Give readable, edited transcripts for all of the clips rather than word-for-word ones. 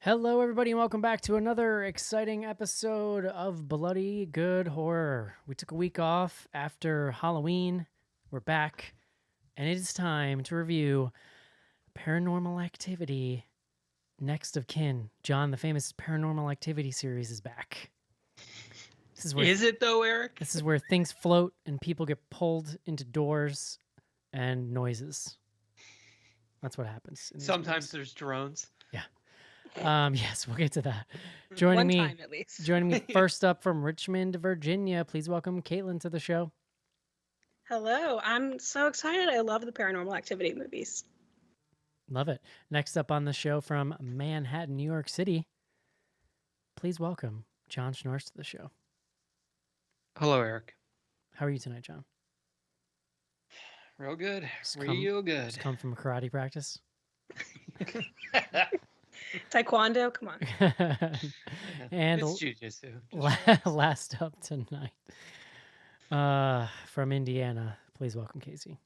Hello, everybody, and welcome back to another exciting episode of Bloody Good Horror. We took a week off after Halloween. We're back, and it is time to review Paranormal Activity Next of Kin. John, the famous Paranormal Activity series is back. Is it though, Eric? This is where things float and people get pulled into doors and noises. That's what happens. Sometimes there's drones. Yes, we'll get to that. Joining time at least. Joining me first up from Richmond, Virginia. Please welcome Caitlin to the show. Hello, I'm so excited. I love the Paranormal Activity movies. Love it. Next up on the show from Manhattan, New York City. Please welcome John Schnorrs to the show. Hello, Eric. How are you tonight, John? Real good. Real good. Just come from a karate practice. Taekwondo, come on. And it's jujitsu. Last up tonight, from Indiana, please welcome Casey.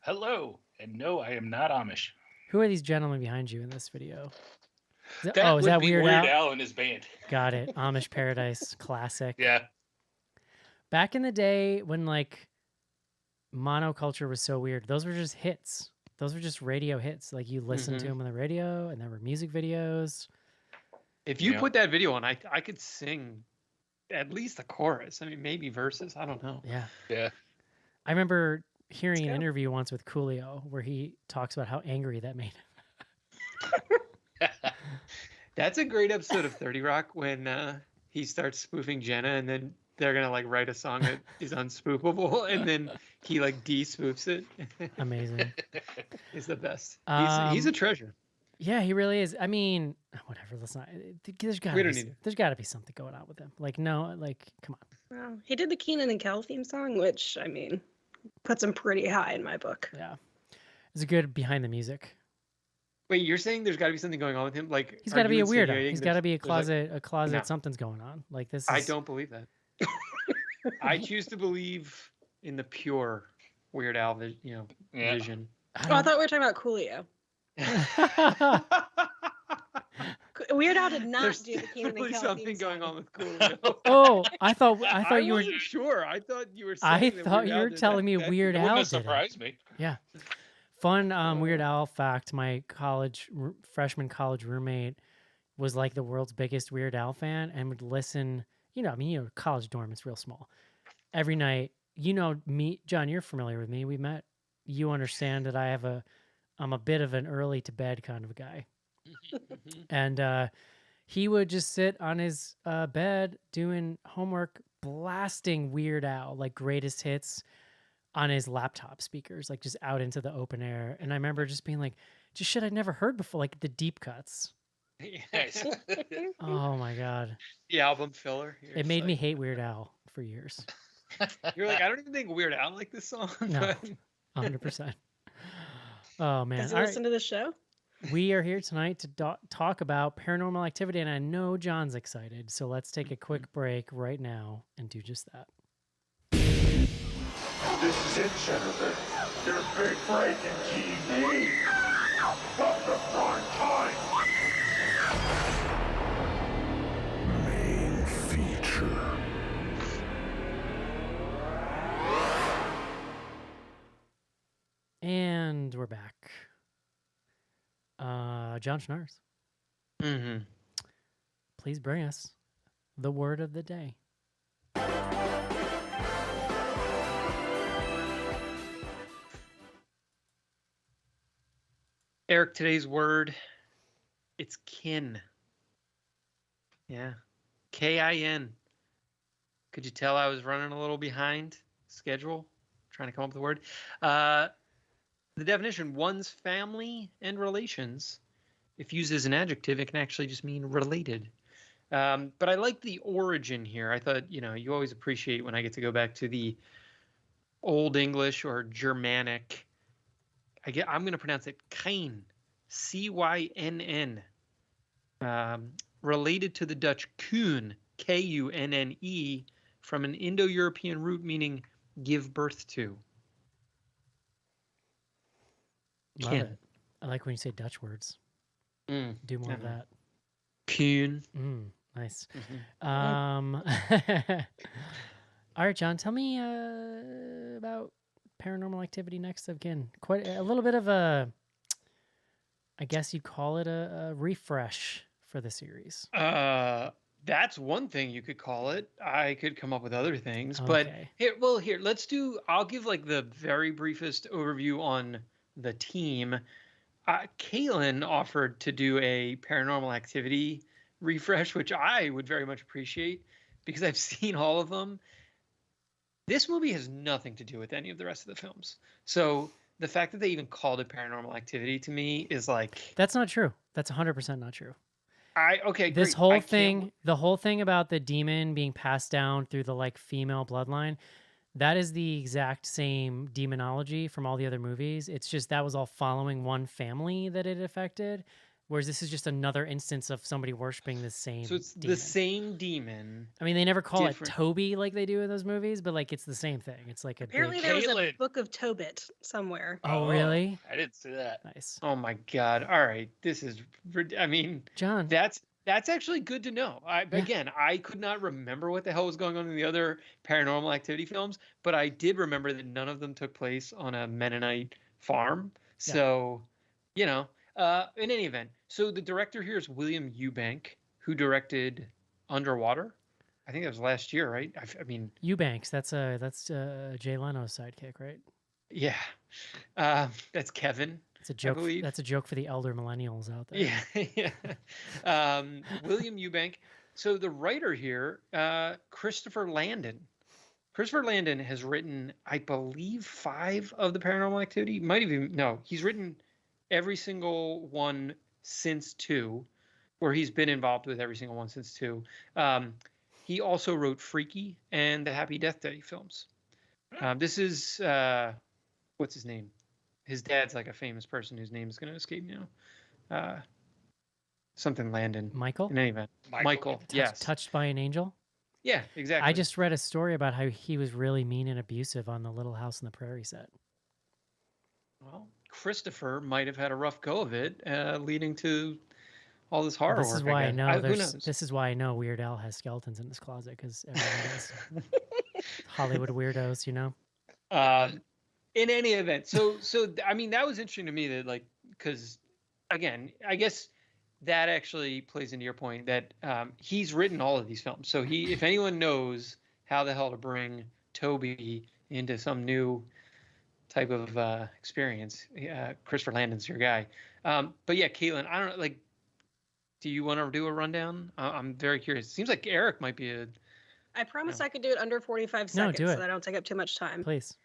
Hello, and no, I am not Amish. Who are these gentlemen behind you in this video? Is that Weird Al and his band? Got it. Amish Paradise, classic. Yeah. Back in the day when like monoculture was so weird, those were just hits. Those were just radio hits. Like you listened to them on the radio, and there were music videos. If you put that video on, I could sing at least the chorus. I mean, maybe verses. I don't know. Yeah. I remember hearing an interview once with Coolio where he talks about how angry that made him. That's a great episode of 30 Rock when he starts spoofing Jenna, and then they're gonna like write a song that is unspoofable, and then he like de-spoofs it. Amazing. He's the best. He's a treasure. Yeah, he really is. I mean, whatever. Let's not. There's got to be something going on with him. Like, no, like, come on. Well, he did the Keenan and Kel theme song, which I mean, puts him pretty high in my book. Yeah, it's a good behind the music. Wait, you're saying there's got to be something going on with him? Like he's got to be a weirdo. He's got to be a closet. No. Something's going on. Like this. I don't believe that. I choose to believe in the pure Weird Al, vision. I thought we were talking about Coolio. Weird Al did not do the Keenan and Kel something going on with Coolio. Oh, I thought you were sure. I thought you were. I thought you were telling me Weird Al did surprised me. Yeah. Fun Weird Al fact. My freshman college roommate was like the world's biggest Weird Al fan and would listen. College dorm, it's real small. Every night, me, John, you're familiar with me. We met. You understand that I'm a bit of an early to bed kind of a guy. And he would just sit on his bed doing homework, blasting Weird Al, like greatest hits on his laptop speakers, like just out into the open air. And I remember just being like, just shit I'd never heard before, like the deep cuts. Yes. Oh my God. The album filler. It made me hate Weird Al for years. You're like, I don't even think Weird Al liked this song. No, 100%. Oh man. Does he listen to the show? We are here tonight to talk about Paranormal Activity, and I know John's excited. So let's take a quick break right now and do just that. This is it, Jennifer. Your big break in TV. From the prime time. Main feature. And we're back. John Schnorrs. Mm-hmm. Please bring us the word of the day. Eric, today's word, it's kin. Yeah. K-I-N. Could you tell I was running a little behind schedule, trying to come up with the word? The definition, one's family and relations. If used as an adjective, it can actually just mean related. But I like the origin here. I thought, you always appreciate when I get to go back to the Old English or Germanic. I'm going to pronounce it Cyn, C-Y-N-N. Related to the Dutch Kuhn, K-U-N-N-E, from an Indo-European root meaning give birth to. Love it. I like when you say Dutch words. Do more of that. Kuhn. Nice. Mhm. All right, John, tell me about Paranormal Activity next of kin. Quite a little bit of a, I guess you'd call it a refresh for the series. That's one thing you could call it. I could come up with other things, but Okay. here, let's do. I'll give like the very briefest overview on the team. Caitlin offered to do a Paranormal Activity refresh, which I would very much appreciate because I've seen all of them. This movie has nothing to do with any of the rest of the films. So the fact that they even called it Paranormal Activity to me is like, That's not true. That's 100% not true. okay, This great. I whole can't. thing, the whole thing about the demon being passed down through the like female bloodline, that is the exact same demonology from all the other movies. It's just that was all following one family that it affected, whereas this is just another instance of somebody worshiping the same So it's demon. the same demon. I mean, they never call different- it Toby like they do in those movies, but like it's the same thing. It's like a Apparently, big. there was a Caitlin. book of Tobit somewhere. Oh, really? I didn't see that. Nice, Oh my God! All right, this is. I mean, John. that's actually good to know. Again, I could not remember what the hell was going on in the other Paranormal Activity films, but I did remember that none of them took place on a Mennonite farm. So, you know, in any event, so the director here is William Eubank, who directed Underwater. I think that was last year, right? I mean, Eubanks. That's Jay Leno's sidekick, right? yeah, that's Kevin. It's a joke. believe. That's a joke for the elder millennials out there. Yeah, William Eubank. So the writer here, Christopher Landon. Christopher Landon has written, I believe, 5 of the Paranormal Activity. Might even no, he's written every single one since 2, or he's been involved with every single one since 2. He also wrote Freaky and the Happy Death Day films. This is what's his name? His dad's like a famous person whose name is going to escape me now. Something Landon. Michael? In any event, Michael. Yes. Touched by an angel? Yeah, exactly. I just read a story about how he was really mean and abusive on the Little House on the Prairie set. Well, Christopher might have had a rough go of it, leading to all this horror. This is work, why I guess. know. Who knows? This is why I know Weird Al has skeletons in his closet because everyone does. Hollywood weirdos, you know. In any event, so I mean that was interesting to me that like because again I guess that actually plays into your point that he's written all of these films. So if anyone knows how the hell to bring Toby into some new type of experience, Christopher Landon's your guy. But yeah, Caitlin, I don't know, like, do you want to do a rundown? I'm very curious. It seems like Eric might be a. I promise I could do it under 45 seconds do so it. that I don't take up too much time. Please.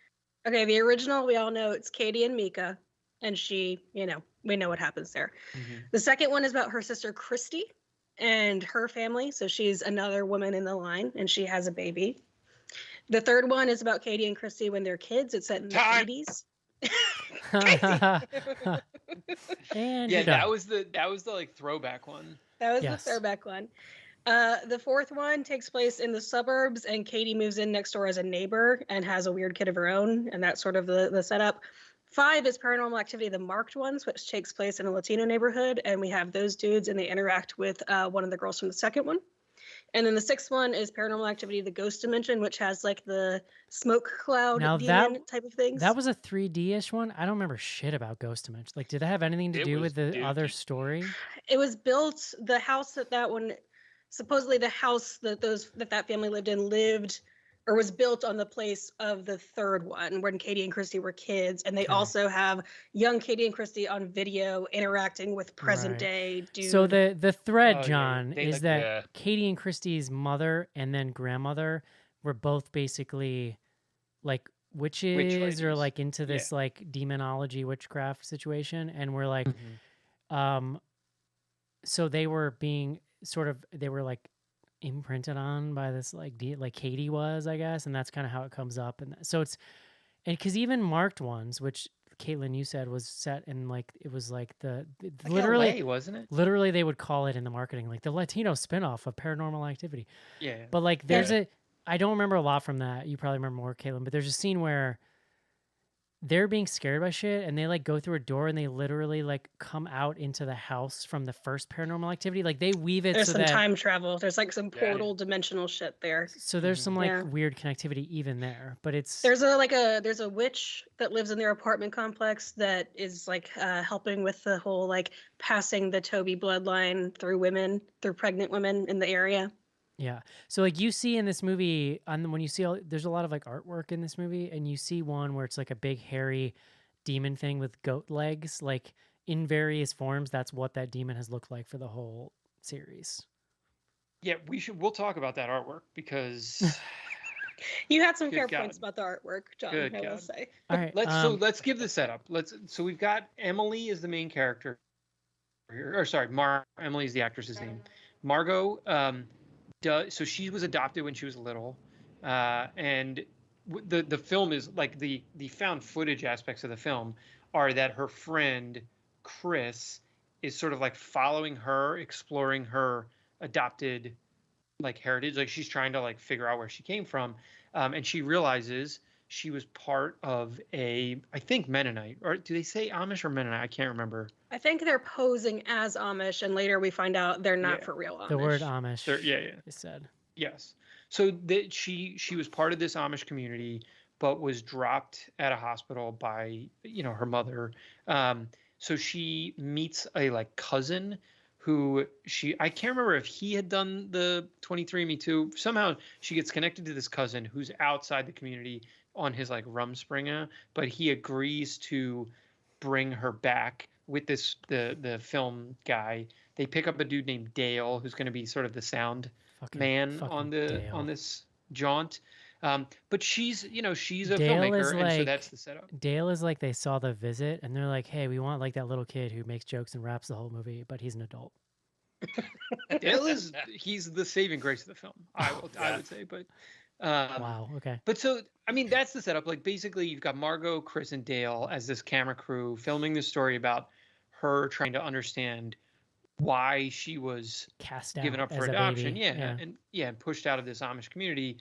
Okay, the original, we all know it's Katie and Mika, and she, we know what happens there. Mhm. The second one is about her sister Christy and her family. So she's another woman in the line, and she has a baby. The third one is about Katie and Christy when they're kids. It's set in the Time. 80s. And Yeah, you're done. that was the like throwback one. That was Yes. the throwback one. The fourth one takes place in the suburbs, and Katie moves in next door as a neighbor and has a weird kid of her own, and that's sort of the setup. 5 is Paranormal Activity, the marked ones, which takes place in a Latino neighborhood, and we have those dudes, and they interact with one of the girls from the second one. And then the 6th one is Paranormal Activity, the Ghost Dimension, which has like the smoke cloud Now demon type of things. That was a 3D-ish one. I don't remember shit about Ghost Dimension. Like, did that have anything to It do was with the other dookie. story? It was built, the house that one, supposedly the house that family lived or was built on the place of the third one when Katie and Christy were kids. And they Okay. also have young Katie and Christy on video interacting with present Right. day dude. So the thread, Oh, yeah, John, they is like- that Yeah. Katie and Christy's mother and then grandmother were both basically like witches or ladies. like into this like demonology witchcraft situation, and we're like, Mm-hmm. so they were being they were like imprinted on by this like like Katie was, I guess, and that's kind of how it comes up. And so it's, and because even marked ones, which Caitlin, you said was set in like, it was like Like literally LA, wasn't it? literally they would call it in the marketing like the Latino spinoff of Paranormal Activity. Yeah. But like there's I don't remember a lot from that. You probably remember more, Caitlin, but there's a scene where they're being scared by shit, and they like go through a door and they literally like come out into the house from the first Paranormal Activity. Like they weave it There's so some that time travel. There's like some Yeah. portal dimensional shit there. there's some like Yeah. weird connectivity even there, but it's There's a witch that lives in their apartment complex that is like helping with the whole like passing the Toby bloodline through pregnant women in the area. yeah. So like you see in this movie, when you see there's a lot of like artwork in this movie, and you see one where it's like a big hairy demon thing with goat legs, like in various forms. That's what that demon has looked like for the whole series. Yeah, we'll talk about that artwork because You had some Good fair God. points about the artwork, John. Good I will God. say. All right. let's give the setup. So we've got Emily is the main character here, or sorry, Emily is the actress's name. Margot, so she was adopted when she was little, and the film is like the found footage aspects of the film are that her friend Chris is sort of like following her, exploring her adopted like heritage, like she's trying to like figure out where she came from, and she realizes she was part of I think Mennonite, or do they say Amish or Mennonite? I can't remember. I think they're posing as Amish, and later we find out they're not Yeah. for real Amish. The word Amish. Yeah. Is said. Yes. So that she was part of this Amish community, but was dropped at a hospital by her mother. So she meets a like cousin who I can't remember if he had done the 23andMe too. Somehow she gets connected to this cousin who's outside the community on his like Rumspringa, but he agrees to bring her back with the film guy. They pick up a dude named Dale who's going to be sort of the sound man on Dale. this jaunt. But she's a Dale filmmaker, is and so like- that's the setup. Dale is like they saw The Visit and they're like, hey, we want like that little kid who makes jokes and raps the whole movie, but he's an adult. Dale he's the saving grace of the film. I would say, but Wow. Okay. But so I mean that's the setup. Like basically you've got Margot, Chris, and Dale as this camera crew filming this story about her trying to understand why she was Cast out given up for as a adoption. baby. And pushed out of this Amish community.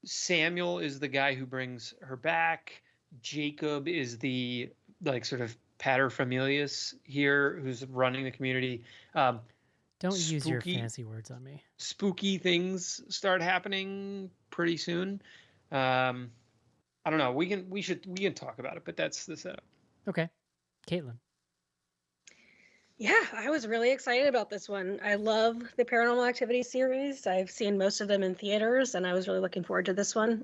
Samuel is the guy who brings her back. Jacob is the like sort of paterfamilias here who's running the community. Don't use your spooky- fancy words on me. Spooky things start happening pretty soon. I don't know. We can talk about it, but that's the setup. Okay. Caitlin. Yeah, I was really excited about this one. I love the Paranormal Activity series. I've seen most of them in theaters, and I was really looking forward to this one.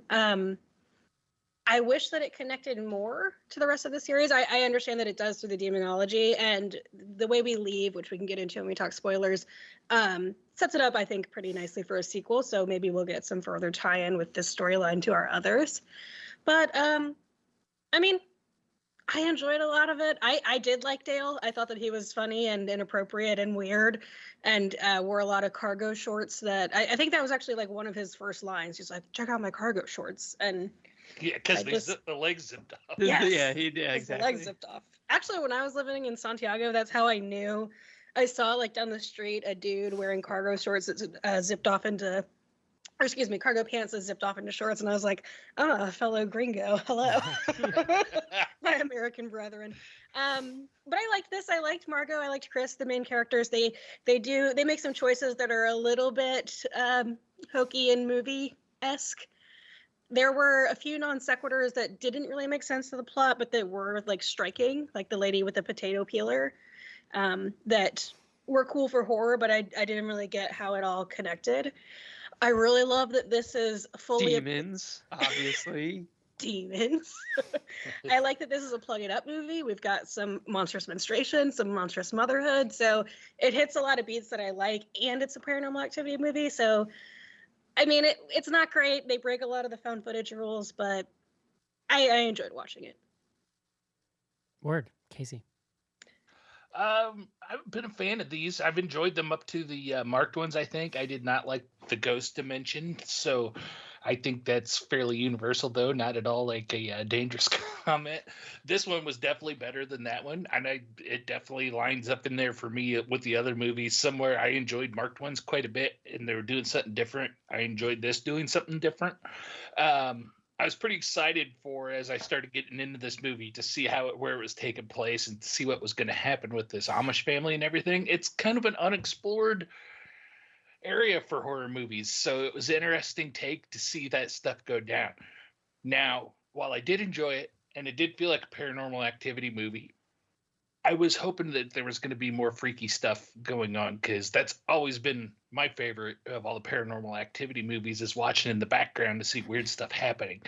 I wish that it connected more to the rest of the series. I understand that it does through the demonology, and the way we leave, which we can get into when we talk spoilers, sets it up, I think, pretty nicely for a sequel. So maybe we'll get some further tie-in with this storyline to our others. But, I mean, I enjoyed a lot of it. I did like Dale. I thought that he was funny and inappropriate and weird, and wore a lot of cargo shorts that I think that was actually like one of his first lines. He's like, check out my cargo shorts. And Yeah, because I just- the legs zipped off. Yes. Yeah, he did his exactly. legs zipped off. Actually, when I was living in Santiago, that's how I knew. I saw like down the street a dude wearing cargo shorts that zipped off into, or excuse me, cargo pants that zipped off into shorts, and I was like, "Ah, fellow gringo, hello, my American brethren." But I liked this. I liked Margot. I liked Chris, the main characters. They make some choices that are a little bit hokey and movie-esque. There were a few non sequiturs that didn't really make sense to the plot, but that were like striking, like the lady with the potato peeler, that were cool for horror, but I didn't really get how it all connected. I really love that this is fully Demons, obviously. demons. I like that this is a plug it up movie. We've got some monstrous menstruation, some monstrous motherhood, so it hits a lot of beats that I like, and it's a Paranormal Activity movie, so I mean, it's not great. They break a lot of the found footage rules, but I enjoyed watching it. Word. Casey. I've been a fan of these. I've enjoyed them up to the marked ones, I think. I did not like the ghost dimension, so I think that's fairly universal, though, not at all like a dangerous comment. This one was definitely better than that one, and it definitely lines up in there for me with the other movies. Somewhere I enjoyed marked ones quite a bit, and they were doing something different. I enjoyed this doing something different. I was pretty excited for as I started getting into this movie to see where it was taking place and to see what was going to happen with this Amish family and everything. It's kind of an unexplored area for horror movies, so it was an interesting take to see that stuff go down. Now, while I did enjoy it and it did feel like a Paranormal Activity movie, I was hoping that there was going to be more freaky stuff going on, because that's always been my favorite of all the Paranormal Activity movies, is watching in the background to see weird stuff happening.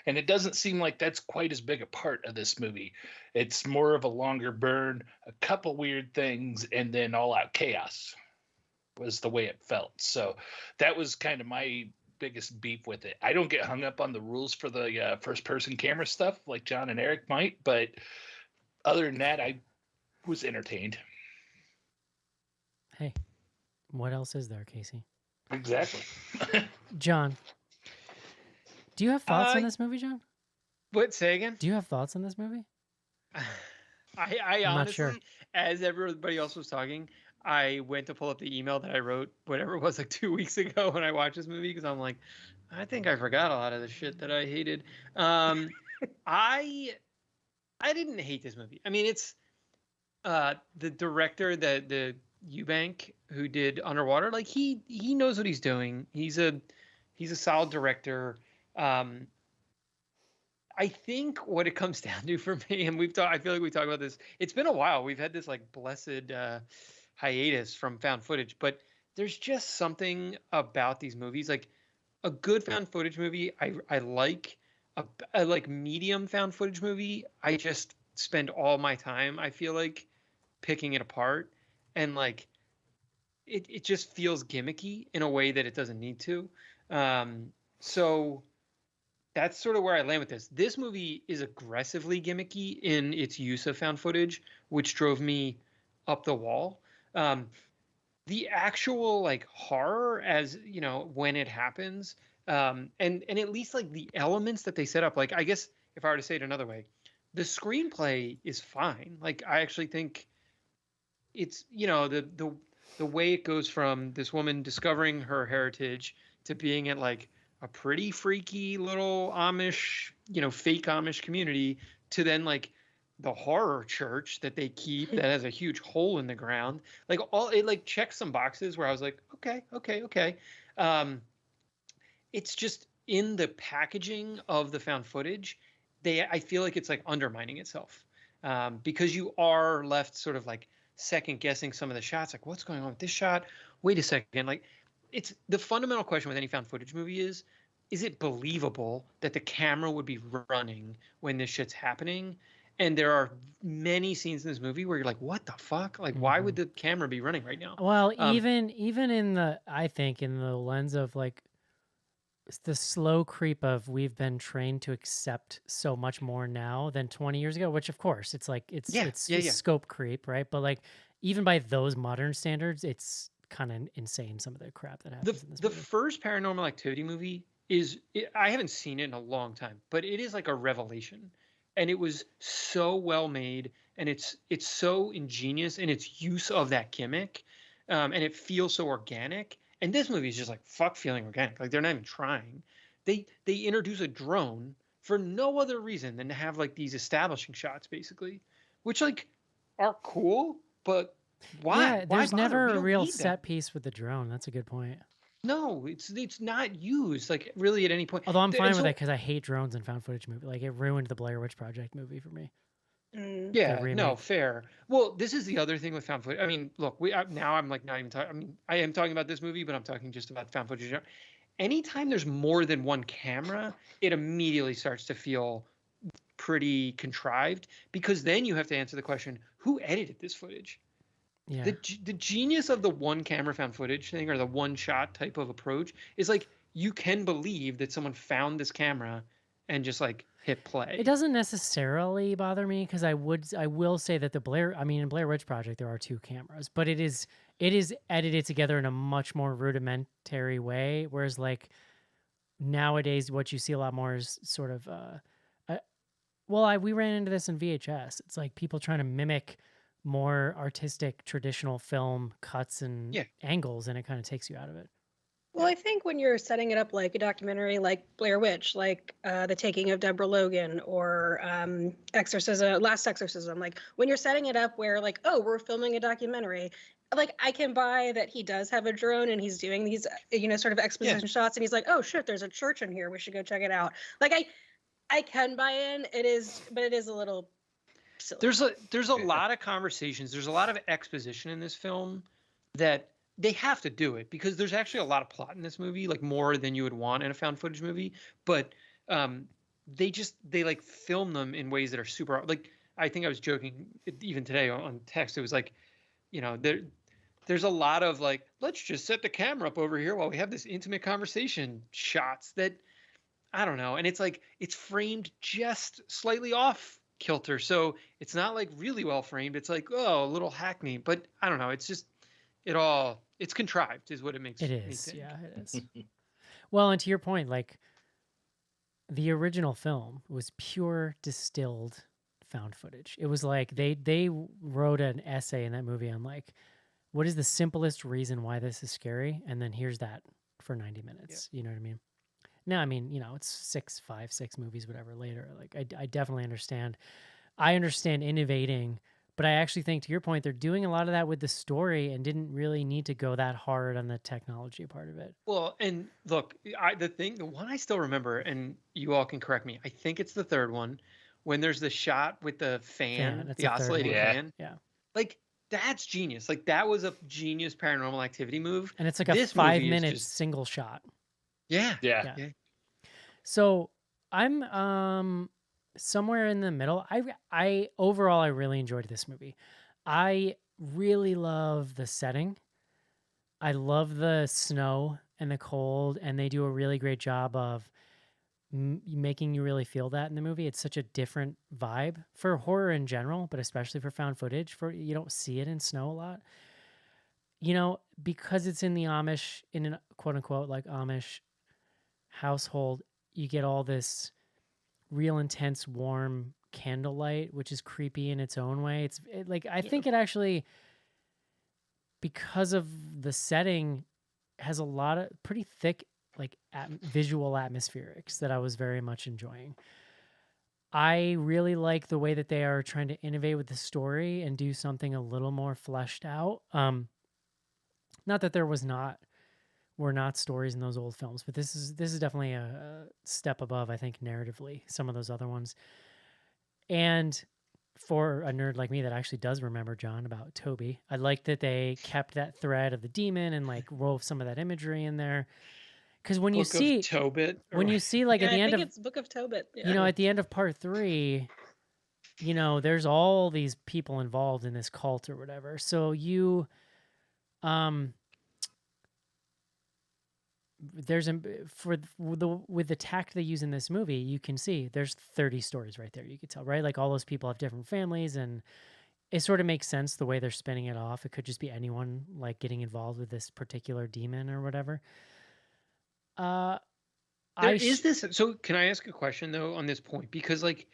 And it doesn't seem like that's quite as big a part of this movie. It's more of a longer burn, a couple weird things, and then all out chaos was the way it felt. So that was kind of my biggest beef with it. I don't get hung up on the rules for the first person camera stuff like John and Eric might, but other than that, I was entertained. Hey, what else is there, Casey? Exactly. John, do you have thoughts on this movie, John? What? Say again? Do you have thoughts on this movie? I I'm not honestly, sure. as everybody else was talking, I went to pull up the email that I wrote, whatever it was, like 2 weeks ago when I watched this movie, because I'm like, I think I forgot a lot of the shit that I hated. I didn't hate this movie. I mean, it's the director, the Eubank, who did Underwater, like he knows what he's doing. He's a solid director. I think what it comes down to for me, and I feel like we talk about this. It's been a while. We've had this like blessed hiatus from found footage, but there's just something about these movies. Like a good found footage movie, I like. A like medium found footage movie, I just spend all my time, I feel like, picking it apart, and like it just feels gimmicky in a way that it doesn't need to. So that's sort of where I land with this. This movie is aggressively gimmicky in its use of found footage, which drove me up the wall. The actual like horror, as you know, when it happens, and at least like the elements that they set up, like I guess if I were to say it another way, the screenplay is fine. Like I actually think it's, you know, the way it goes from this woman discovering her heritage to being at like a pretty freaky little Amish, you know, fake Amish community, to then like the horror church that they keep that has a huge hole in the ground. Like all it like checks some boxes where I was like, okay. It's just in the packaging of the found footage, I feel like it's like undermining itself, because you are left sort of like second guessing some of the shots. Like, what's going on with this shot? Wait a second. Like, it's the fundamental question with any found footage movie is it believable that the camera would be running when this shit's happening? And there are many scenes in this movie where you're like, what the fuck? Like, why would the camera be running right now? Well, even in the, I think in the lens of like the slow creep of we've been trained to accept so much more now than 20 years ago, which of course it's like it's scope creep, right? But like even by those modern standards, it's kind of insane some of the crap that happens in this The movie. first Paranormal Activity movie I haven't seen it in a long time, but it is like a revelation. And it was so well made, and it's so ingenious in its use of that gimmick, and it feels so organic. And this movie is just like fuck feeling organic. Like they're not even trying. They introduce a drone for no other reason than to have like these establishing shots, basically, which like are cool, but why? Yeah, there's Why bother? never We a don't real need them. set piece with the drone. That's a good point. No, it's not used like really at any point. Although I'm And fine with so- that because I hate drones in found footage movie. Like it ruined the Blair Witch Project movie for me. Yeah, remake. no, fair. Well, this is the other thing with found footage. I mean, look, now I'm like not even talking. I mean, I am talking about this movie, but I'm talking just about found footage. Anytime there's more than one camera, it immediately starts to feel pretty contrived, because then you have to answer the question: who edited this footage? Yeah. The genius of the one camera found footage thing, or the one shot type of approach, is like you can believe that someone found this camera and just like hit play. It doesn't necessarily bother me because I will say that in Blair Witch Project there are two cameras, but it is edited together in a much more rudimentary way. Whereas like nowadays, what you see a lot more is sort of we ran into this in VHS. It's like people trying to mimic more artistic traditional film cuts and angles, and it kind of takes you out of it. Well, I think when you're setting it up like a documentary like Blair Witch, like The Taking of Deborah Logan, or Exorcism, Last Exorcism, like when you're setting it up where like, oh, we're filming a documentary, like I can buy that he does have a drone and he's doing these, sort of exposition shots, and he's like, oh shit, there's a church in here, we should go check it out. Like I can buy in. But it is a little silly. There's a lot of conversations. There's a lot of exposition in this film that they have to do it because there's actually a lot of plot in this movie, like more than you would want in a found footage movie. But they like film them in ways that are super, like, I think I was joking even today on text. It was like, there's a lot of like, let's just set the camera up over here while we have this intimate conversation shots that, I don't know. And it's like, it's framed just slightly off kilter. So it's not like really well framed. It's like, oh, a little hackney, but I don't know. It's just, it's contrived is what it makes It me is. think. Yeah, it is. Well, and to your point, like the original film was pure distilled found footage. It was like they wrote an essay in that movie on like, what is the simplest reason why this is scary? And then here's that for 90 minutes. You know what I mean? Now, I mean, it's 5, 6 movies, whatever later. Like I definitely understand. I understand innovating, but I actually think, to your point, they're doing a lot of that with the story and didn't really need to go that hard on the technology part of it. Well, and look, the one I still remember, and you all can correct me, I think it's the third one, when there's the shot with the fan, That's the the third oscillating one. fan. Yeah. Like, that's genius. Like, that was a genius Paranormal Activity move. And it's like a This movie is 5-minute just- single shot. Yeah. Yeah. So I'm somewhere in the middle. I overall I really enjoyed this movie. I really love the setting. I love the snow and the cold, and they do a really great job of making you really feel that in the movie. It's such a different vibe for horror in general, but especially for found footage. You don't see it in snow a lot. Because it's in the Amish, in an quote unquote like Amish household, you get all this real intense warm candlelight, which is creepy in its own way. I think it actually, because of the setting, has a lot of pretty thick like visual atmospherics that I was very much enjoying. I really like the way that they are trying to innovate with the story and do something a little more fleshed out. Not that there were not stories in those old films, but this is definitely a step above, I think, narratively, some of those other ones. And for a nerd like me that actually does remember, John, about Toby, I like that they kept that thread of the demon and like wove some of that imagery in there. Because when you see Tobit, like at the I end think of it's Book of Tobit. at the end of part 3, there's all these people involved in this cult or whatever. So with the tact they use in this movie, you can see there's 30 stories right there. You could tell, right? Like all those people have different families, and it sort of makes sense the way they're spinning it off. It could just be anyone like getting involved with this particular demon or whatever. So can I ask a question though on this point? Because like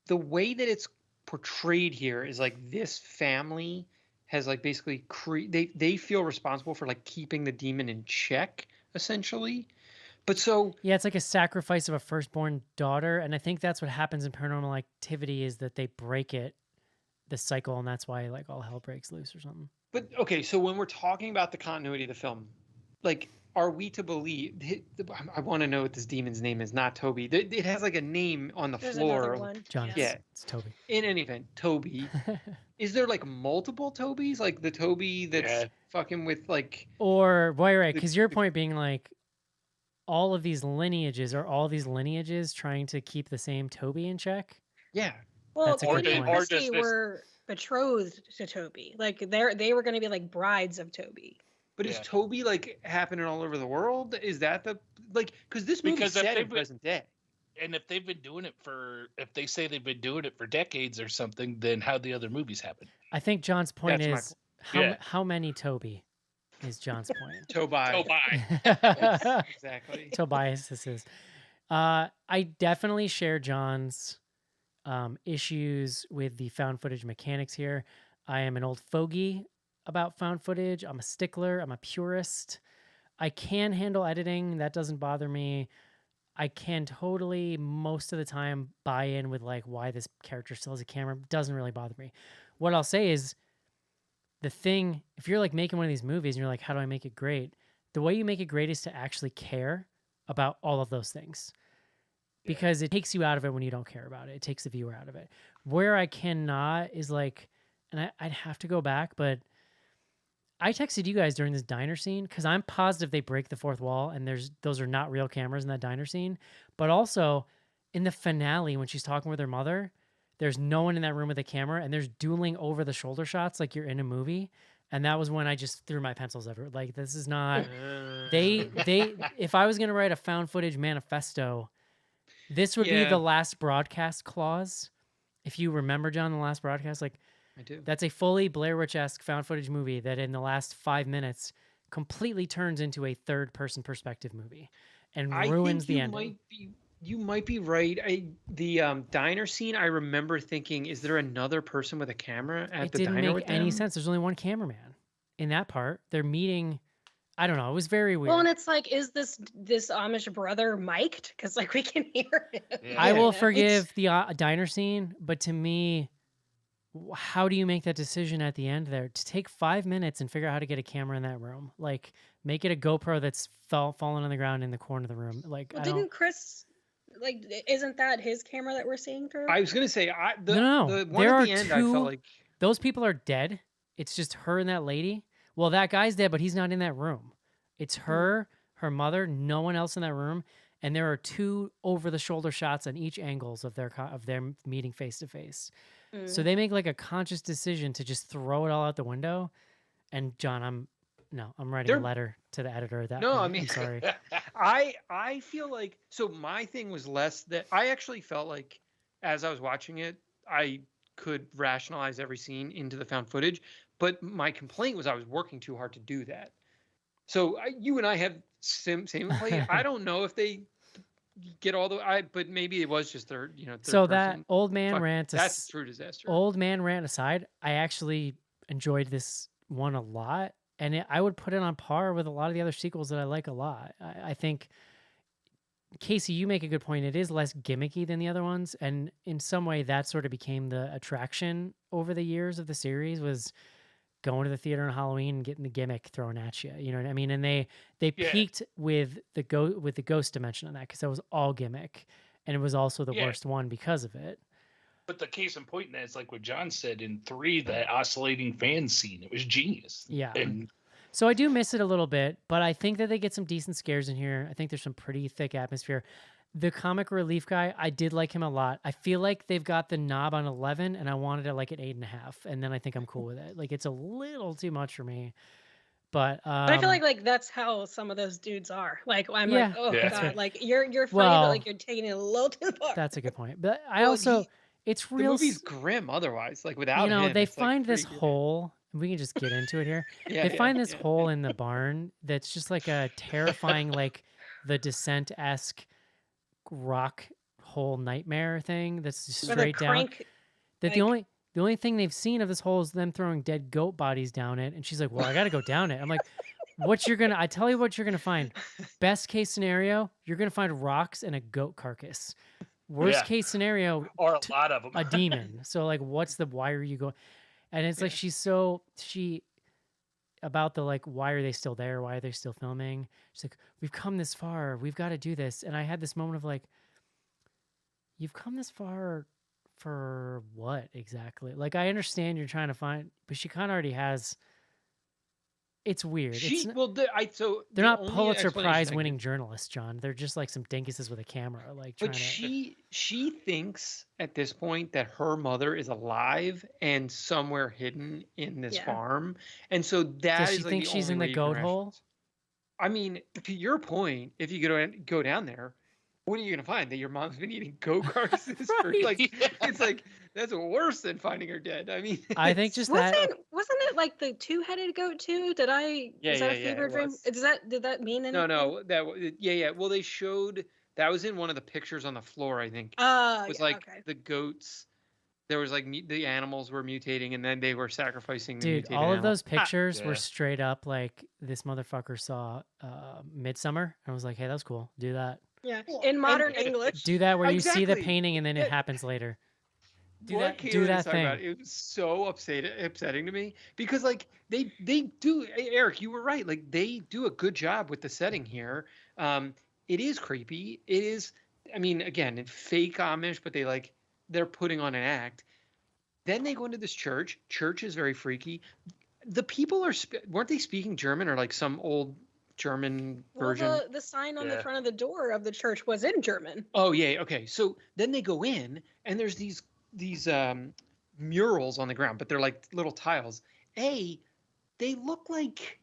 the way that it's portrayed here is like this family has like basically they feel responsible for like keeping the demon in check, essentially. But so yeah, it's like a sacrifice of a firstborn daughter, and I think that's what happens in Paranormal Activity is that they break the cycle, and that's why like all hell breaks loose or something. But okay, so when we're talking about the continuity of the film, like, are we to believe? I want to know what this demon's name is. Not Toby. It has like a name on the There's floor. another one. John, Yeah. it's Toby. In any event, Toby. Is there like multiple Tobys? Like the Toby that's fucking with like. Or right? Because your point being like, all these lineages trying to keep the same Toby in check. Yeah. Well, That's a good Toby and point. Christy were betrothed to Toby. Like they were going to be like brides of Toby. But is Toby like happening all over the world? Is that because this movie's set in present day? And if they've been doing it if they say they've been doing it for decades or something, then how the other movies happen? I think John's point That's is how many Toby is John's point. Toby. Exactly. Tobias, this is. I definitely share John's issues with the found footage mechanics here. I am an old fogey about found footage. I'm a stickler. I'm a purist. I can handle editing. That doesn't bother me. I can totally, most of the time, buy in with like why this character still has a camera. Doesn't really bother me. What I'll say is the thing, if you're like making one of these movies and you're like, how do I make it great? The way you make it great is to actually care about all of those things. Yeah. Because it takes you out of it when you don't care about it. It takes the viewer out of it. Where I cannot is like, and I'd have to go back, but I texted you guys during this diner scene because I'm positive they break the fourth wall and those are not real cameras in that diner scene. But also in the finale when she's talking with her mother, there's no one in that room with a camera and there's dueling over the shoulder shots like you're in a movie. And that was when I just threw my pencils everywhere. Like this is not they if I was gonna write a found footage manifesto, this would be Yeah. the last broadcast clause. If you remember, John, the last broadcast, like I do. that's a fully Blair Witch-esque found footage movie that in the last 5 minutes completely turns into a third-person perspective movie and I ruins think the you ending. you might be right. The diner scene, I remember thinking, is there another person with a camera at It the didn't diner make with any them? sense. There's only one cameraman in that part. They're meeting. I don't know. It was very weird. Well, and it's like, is this Amish brother mic'd? Because like we can hear him. Yeah. I will It's- forgive the diner scene, but to me, how do you make that decision at the end there to take 5 minutes and figure out how to get a camera in that room? Like, make it a GoPro that's fallen on the ground in the corner of the room. Like, Well, I don't. didn't Chris like? Isn't that his camera that we're seeing through? I was gonna say No. the one There at are the end I two- felt like Those people are dead. It's just her and that lady. Well, that guy's dead, but he's not in that room. It's her, her mother, no one else in that room, and there are two over-the-shoulder shots on each angles of their meeting face to face. So they make like a conscious decision to just throw it all out the window. And John, I'm writing a They're- letter to the editor of that. No, I point. mean- I'm sorry. I feel like, so my thing was less that I actually felt like as I was watching it, I could rationalize every scene into the found footage, but my complaint was I was working too hard to do that. So you and I have same complaint. I don't know if they get all the but maybe it was just their third So that person. old man Fuck, rant. that's a true disaster. Old man rant aside, I actually enjoyed this one a lot, and I would put it on par with a lot of the other sequels that I like a lot. I think, Casey, you make a good point. It is less gimmicky than the other ones, and in some way, that sort of became the attraction over the years of the series was going to the theater on Halloween and getting the gimmick thrown at you. You know what I mean? And they Yeah. peaked with the ghost dimension on that because that was all gimmick, and it was also the Yeah. worst one because of it. But the case in point in that is like what John said in 3, that oscillating fan scene. It was genius. Yeah. And So I do miss it a little bit, but I think that they get some decent scares in here. I think there's some pretty thick atmosphere. The comic relief guy, I did like him a lot. I feel like they've got the knob on 11, and I wanted it like at 8.5, and then I think I'm cool with it. Like it's a little too much for me, but But I feel like that's how some of those dudes are. Like I'm Yeah, like, oh that's god, fair. like you're funny, Well, but like you're taking it a little too far. that's a good point. But I Well, also, it's the real. movie's grim otherwise. Like without him, They it's, like, find this pretty good. hole. We can just get into it here. Yeah, They find this yeah. hole in the barn that's just like a terrifying, like the Descent-esque rock hole nightmare thing that's just With a straight down. crank, That the like- only thing they've seen of this hole is them throwing dead goat bodies down it. And she's like, well, I got to go down it. I'm like, I tell you what you're going to find. Best case scenario, you're going to find rocks and a goat carcass. Worst Yeah. case scenario, or a lot of them. a demon. So like, why are you going? And it's like, about the like, why are they still there? Why are they still filming? She's like, we've come this far. We've got to do this. And I had this moment of like, you've come this far for what exactly? Like, I understand you're trying to find, but she kind of already has. It's weird. It's They're they're not Pulitzer Prize winning journalists, John. They're just like some dinkuses with a camera, like trying But to. she thinks at this point that her mother is alive and somewhere hidden in this Yeah. farm, and so that Does is she like think the she's only in the way you can goat hole? rationalize. I mean, to your point, if you go down there, what are you gonna find? That your mom's been eating goat carcasses for Right. like Yeah. it's like that's worse than finding her dead. I mean, I think just that. wasn't it like the two-headed goat too? Did I? Yeah, is that yeah, a yeah, fever it dream? was. Did that mean anything? no, yeah. Well, they showed that was in one of the pictures on the floor. I think was like okay. the goats There was like the animals were mutating, and then they were sacrificing the Dude, mutated all of animal. those pictures yeah. were straight up like this motherfucker saw Midsummer and was like, "Hey, that's cool. Do that. Yeah, Well, in modern and- English. Do that where you see the Exactly. painting and then it But happens later. Do what that. Caitlin Do is that talking thing." about, it was so upsetting to me because like they do. Eric, you were right. Like they do a good job with the setting here. It is creepy. It is. I mean, again, it's fake Amish, but they're putting on an act. Then they go into this church. Church is very freaky. The people weren't they speaking German or like some old German Well, version? the sign on the Yeah. front of the door of the church was in German. Oh yeah, okay. So then they go in and there's these murals on the ground, but they're like little tiles. They look like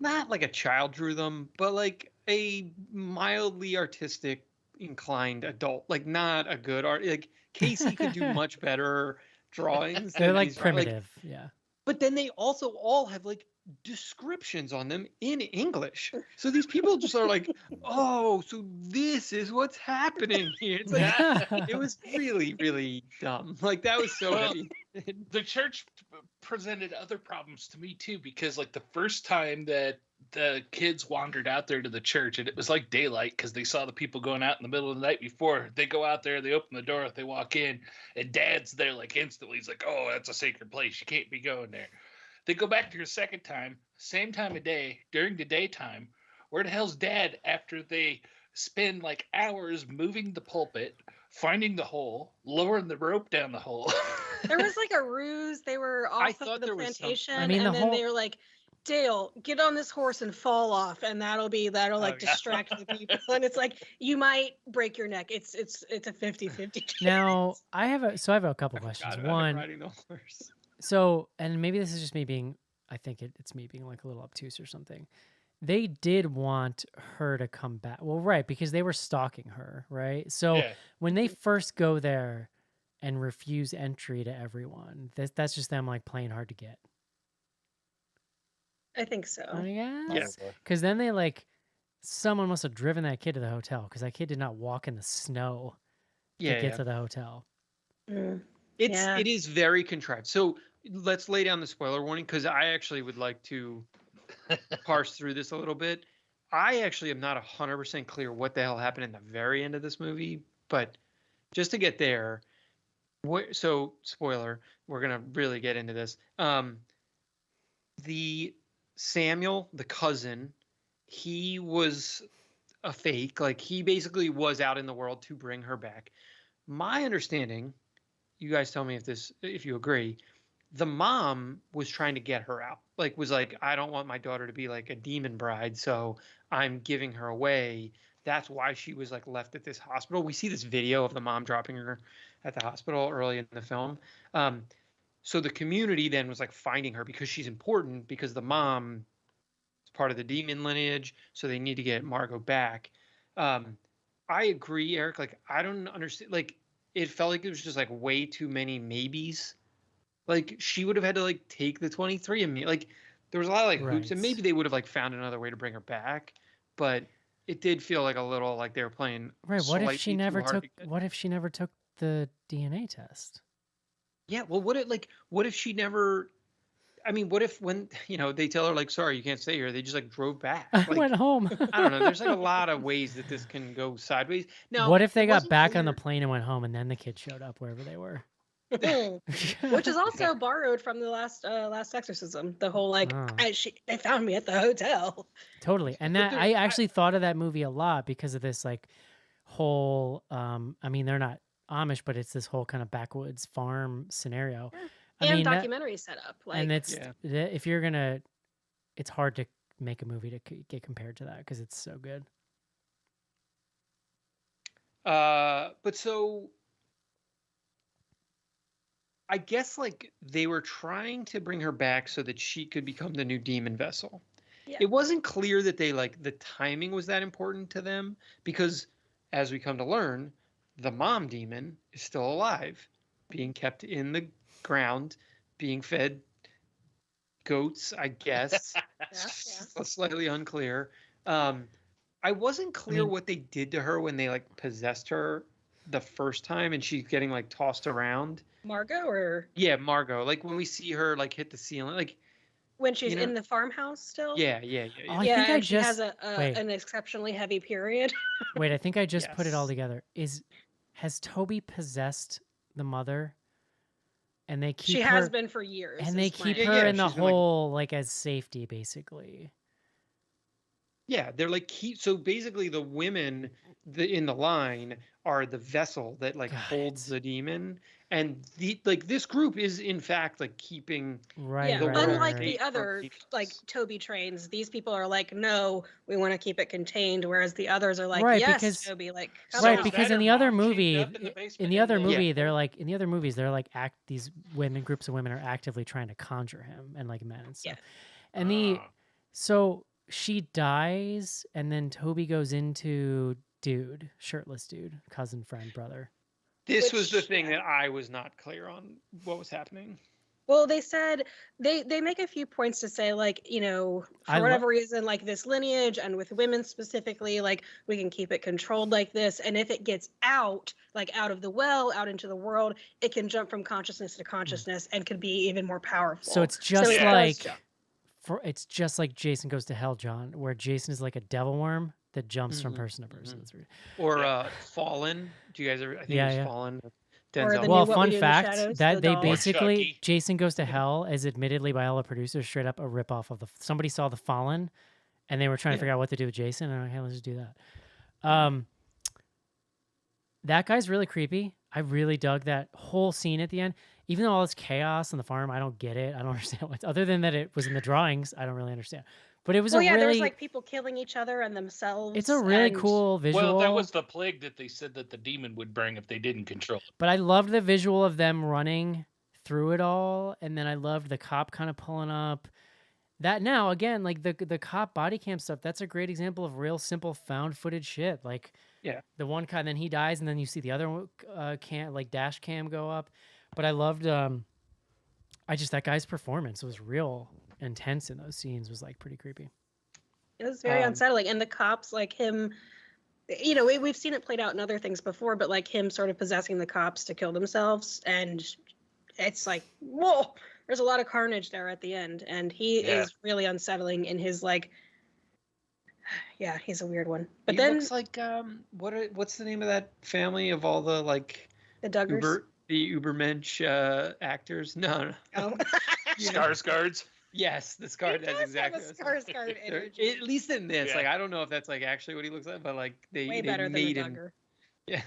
not like a child drew them, but like a mildly artistic inclined adult. Like not a good art. Like Casey could do much better drawings. They're than like these primitive. Yeah. but then they also all have like descriptions on them in English. So these people just are like, oh, so this is what's happening here. It's like, it was really, really dumb. Like that was so Well, heavy. The church presented other problems to me too, because like the first time that the kids wandered out there to the church, and it was like daylight because they saw the people going out in the middle of the night before. They go out there, they open the door, they walk in, and Dad's there like instantly. He's like, "Oh, that's a sacred place. You can't be going there." They go back to your second time, same time of day, during the daytime. Where the hell's Dad after they spend like hours moving the pulpit, finding the hole, lowering the rope down the hole? There was like a ruse. They were I off thought of the there was some- plantation, I mean, and the then whole- they were like, "Dale, get on this horse and fall off, and that'll like yeah. distract the people." And it's like you might break your neck. It's a 50-50 chance. Now I have a couple questions. God, about him One, riding the horse. so and maybe this is just me being. I think it's me being like a little obtuse or something. They did want her to come back. Well, right, because they were stalking her, right? So Yeah. when they first go there and refuse entry to everyone, that's just them like playing hard to get. I think so. I Yeah. guess. Because then they like someone must have driven that kid to the hotel because that kid did not walk in the snow to Yeah, get yeah. to the hotel. Mm. It is very contrived. So let's lay down the spoiler warning because I actually would like to parse through this a little bit. I actually am not 100% clear what the hell happened in the very end of this movie, but just to get there, so spoiler, we're gonna really get into this. The Samuel, the cousin, he was a fake. Like he basically was out in the world to bring her back. My understanding, you guys tell me if you agree, the mom was trying to get her out. Like was like, I don't want my daughter to be like a demon bride, so I'm giving her away. That's why she was like left at this hospital. We see this video of the mom dropping her at the hospital early in the film. So the community then was like finding her because she's important because the mom is part of the demon lineage. So they need to get Margot back. I agree, Eric. Like, I don't understand. Like, it felt like it was just like way too many maybes. Like, she would have had to like take the 23 and me. Like, there was a lot of like hoops, and Right. maybe they would have like found another way to bring her back. But it did feel like a little like they were playing. Right. What if she slightly too never hard took? to get. What if she never took the DNA test? Yeah, well, what if she never? I mean, what if when they tell her like, sorry, you can't stay here, they just like drove back? I Like, went home. I don't know. There's like a lot of ways that this can go sideways. Now, What if they it got wasn't back on the clear- plane and went home, and then the kid showed up wherever they were? Which is also borrowed from the last exorcism. The whole like Ah. they found me at the hotel. Totally. And But that there- I actually thought of that movie a lot because of this like whole I mean they're not Amish, but it's this whole kind of backwoods farm scenario. I And mean that- documentary setup. Like and it's Yeah. if you're gonna it's hard to make a movie to get compared to that because it's so good. But so I guess like they were trying to bring her back so that she could become the new demon vessel. Yeah. It wasn't clear that they like the timing was that important to them because as we come to learn, the mom demon is still alive, being kept in the ground, being fed goats, I guess. Slightly unclear. I wasn't clear mean- what they did to her when they like possessed her the first time and she's getting like tossed around. Margot, or Yeah, Margot. Like when we see her like hit the ceiling, like when she's you know, in the farmhouse still? yeah. Oh, I Yeah, think I and she has just wait, an exceptionally heavy period. wait. I think I just put it all Yes. together. Has Toby possessed the mother, and they She keep has her, been for years. and they Is my keep Yeah, her yeah. in the She's been like hole like as safety, basically. yeah, they're like so basically the women in the line are the vessel that like Got holds it. the demon, and the like this group is in fact like keeping Right, Yeah, the right, right, world unlike right. the safe from other like demons. Toby trains, these people are like, no, we want to keep it contained, whereas the others are like, Right, yes, because Toby, like come right, So is out. because that in her the other mom chained movie, up in the in basement the in other the Yeah. movie, they're hole? like in the other movies, they're like these women, groups of women are actively trying to conjure him and like men and Yeah. stuff. And the Ah. so she dies, and then Toby goes into shirtless dude, cousin, friend, brother. This was the Which, thing yeah. that I was not clear on what was happening. Well, they said they make a few points to say, like, you know, I for lo- whatever reason, like this lineage and with women specifically, like we can keep it controlled like this, and if it gets out, like out of the well, out into the world, it can jump from consciousness to consciousness and could be even more powerful. So it's So just it Yeah. does like jump. it's just like Jason Goes to Hell, John, where Jason is like a devil worm that jumps from Mhm, person to person. mhm. That's weird. Or Yeah. Fallen. Do you guys ever? I think it Yeah, was yeah. Fallen. With Or the Denzel. new Well, What We fun Do in the fact Shadows, that the they doll. Or basically Chucky. Jason Goes to Hell is admittedly by all the producers straight up a ripoff of somebody saw The Fallen, and they were trying to Yeah. figure out what to do with Jason, and okay, let's just do that. That guy's really creepy. I really dug that whole scene at the end. Even though all this chaos on the farm, I don't get it. I don't understand what. Other than that, it was in the drawings. I don't really understand. But it was Well, a yeah, there's really, like people killing each other and themselves. it's a really and cool visual. Well, that was the plague that they said that the demon would bring if they didn't control it. But I loved the visual of them running through it all, and then I loved the cop kind of pulling up. That now again, like the cop body cam stuff, that's a great example of real simple found footage shit. Like Yeah. the one guy, then he dies, and then you see the other cam, like dash cam, go up. But I loved, that guy's performance was real intense in those scenes. Was like pretty creepy. it was very Um, unsettling. And the cops, like him, you know, we've seen it played out in other things before, but like him sort of possessing the cops to kill themselves. And it's like, whoa, there's a lot of carnage there at the end. And he Yeah. is really unsettling in his like, yeah, he's a weird one. But he then looks like what's the name of that family of all the like the Duggars. the Ubermensch actors? No. Oh. You know? Skarsgårds. Yes, the He scar. does That's exactly. have a what I was thinking. Skarsgård They're- energy. At least in this, Yeah. like I don't know if that's like actually what he looks like, but like they Way they better than the made him. Duggar. Yeah,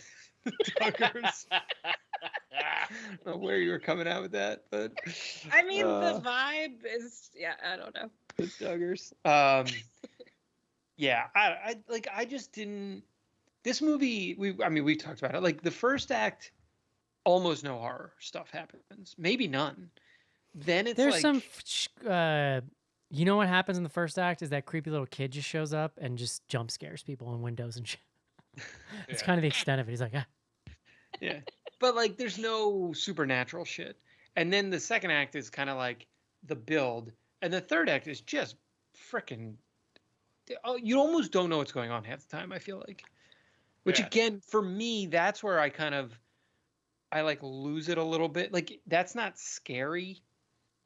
the Duggars. I don't know where you were coming out with that, but I mean, the vibe is, yeah, I don't know. the Duggars. Yeah, I just didn't. This movie, we talked about it. Like the first act, almost no horror stuff happens, maybe none. Then it's There's like some, you know what happens in the first act is that creepy little kid just shows up and just jump scares people in windows and shit. It's Yeah. kind of the extent of it. He's like, ah. yeah, but like there's no supernatural shit. And then the second act is kind of like the build, and the third act is just freaking. You almost don't know what's going on half the time. I feel like, which Yeah. again for me, that's where I like lose it a little bit. Like that's not scary,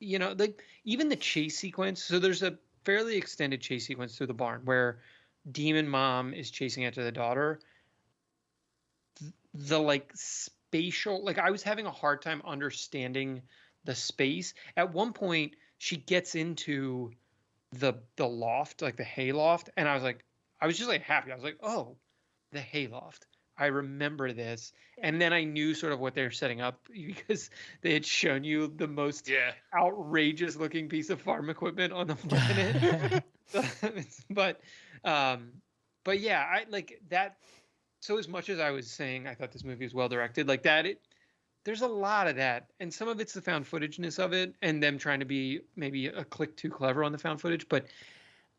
you know. Like even the chase sequence. So there's a fairly extended chase sequence through the barn where Demon Mom is chasing after the daughter. The like spatial, like I was having a hard time understanding the space. At one point, she gets into the loft, like the hay loft, and I was just like happy. I was like, oh, the hay loft. I remember this. And then I knew sort of what they're setting up because they had shown you the most Yeah. outrageous looking piece of farm equipment on the planet. but yeah, I like that. So as much as I was saying I thought this movie was well directed, like that, there's a lot of that, and some of it's the found footageness of it, and them trying to be maybe a click too clever on the found footage. But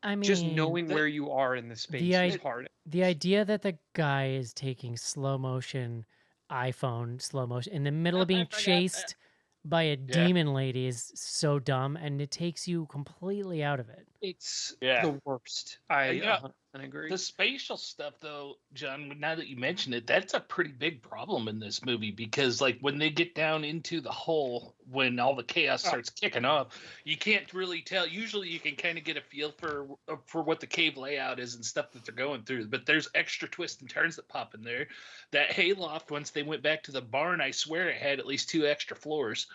I mean, just knowing where you are in the space is hard. The idea that the guy is taking slow motion iPhone slow motion in the middle of I being forgot chased by a demon lady is so dumb, and it takes you completely out of it. It's Yeah. the worst. I Yeah. 100% agree. The spatial stuff, though, John, now that you mention it, that's a pretty big problem in this movie because, like, when they get down into the hole, when all the chaos starts kicking off, you can't really tell. Usually, you can kind of get a feel for what the cave layout is and stuff that they're going through. But there's extra twists and turns that pop in there. That hayloft, once they went back to the barn, I swear it had at least 2 extra floors.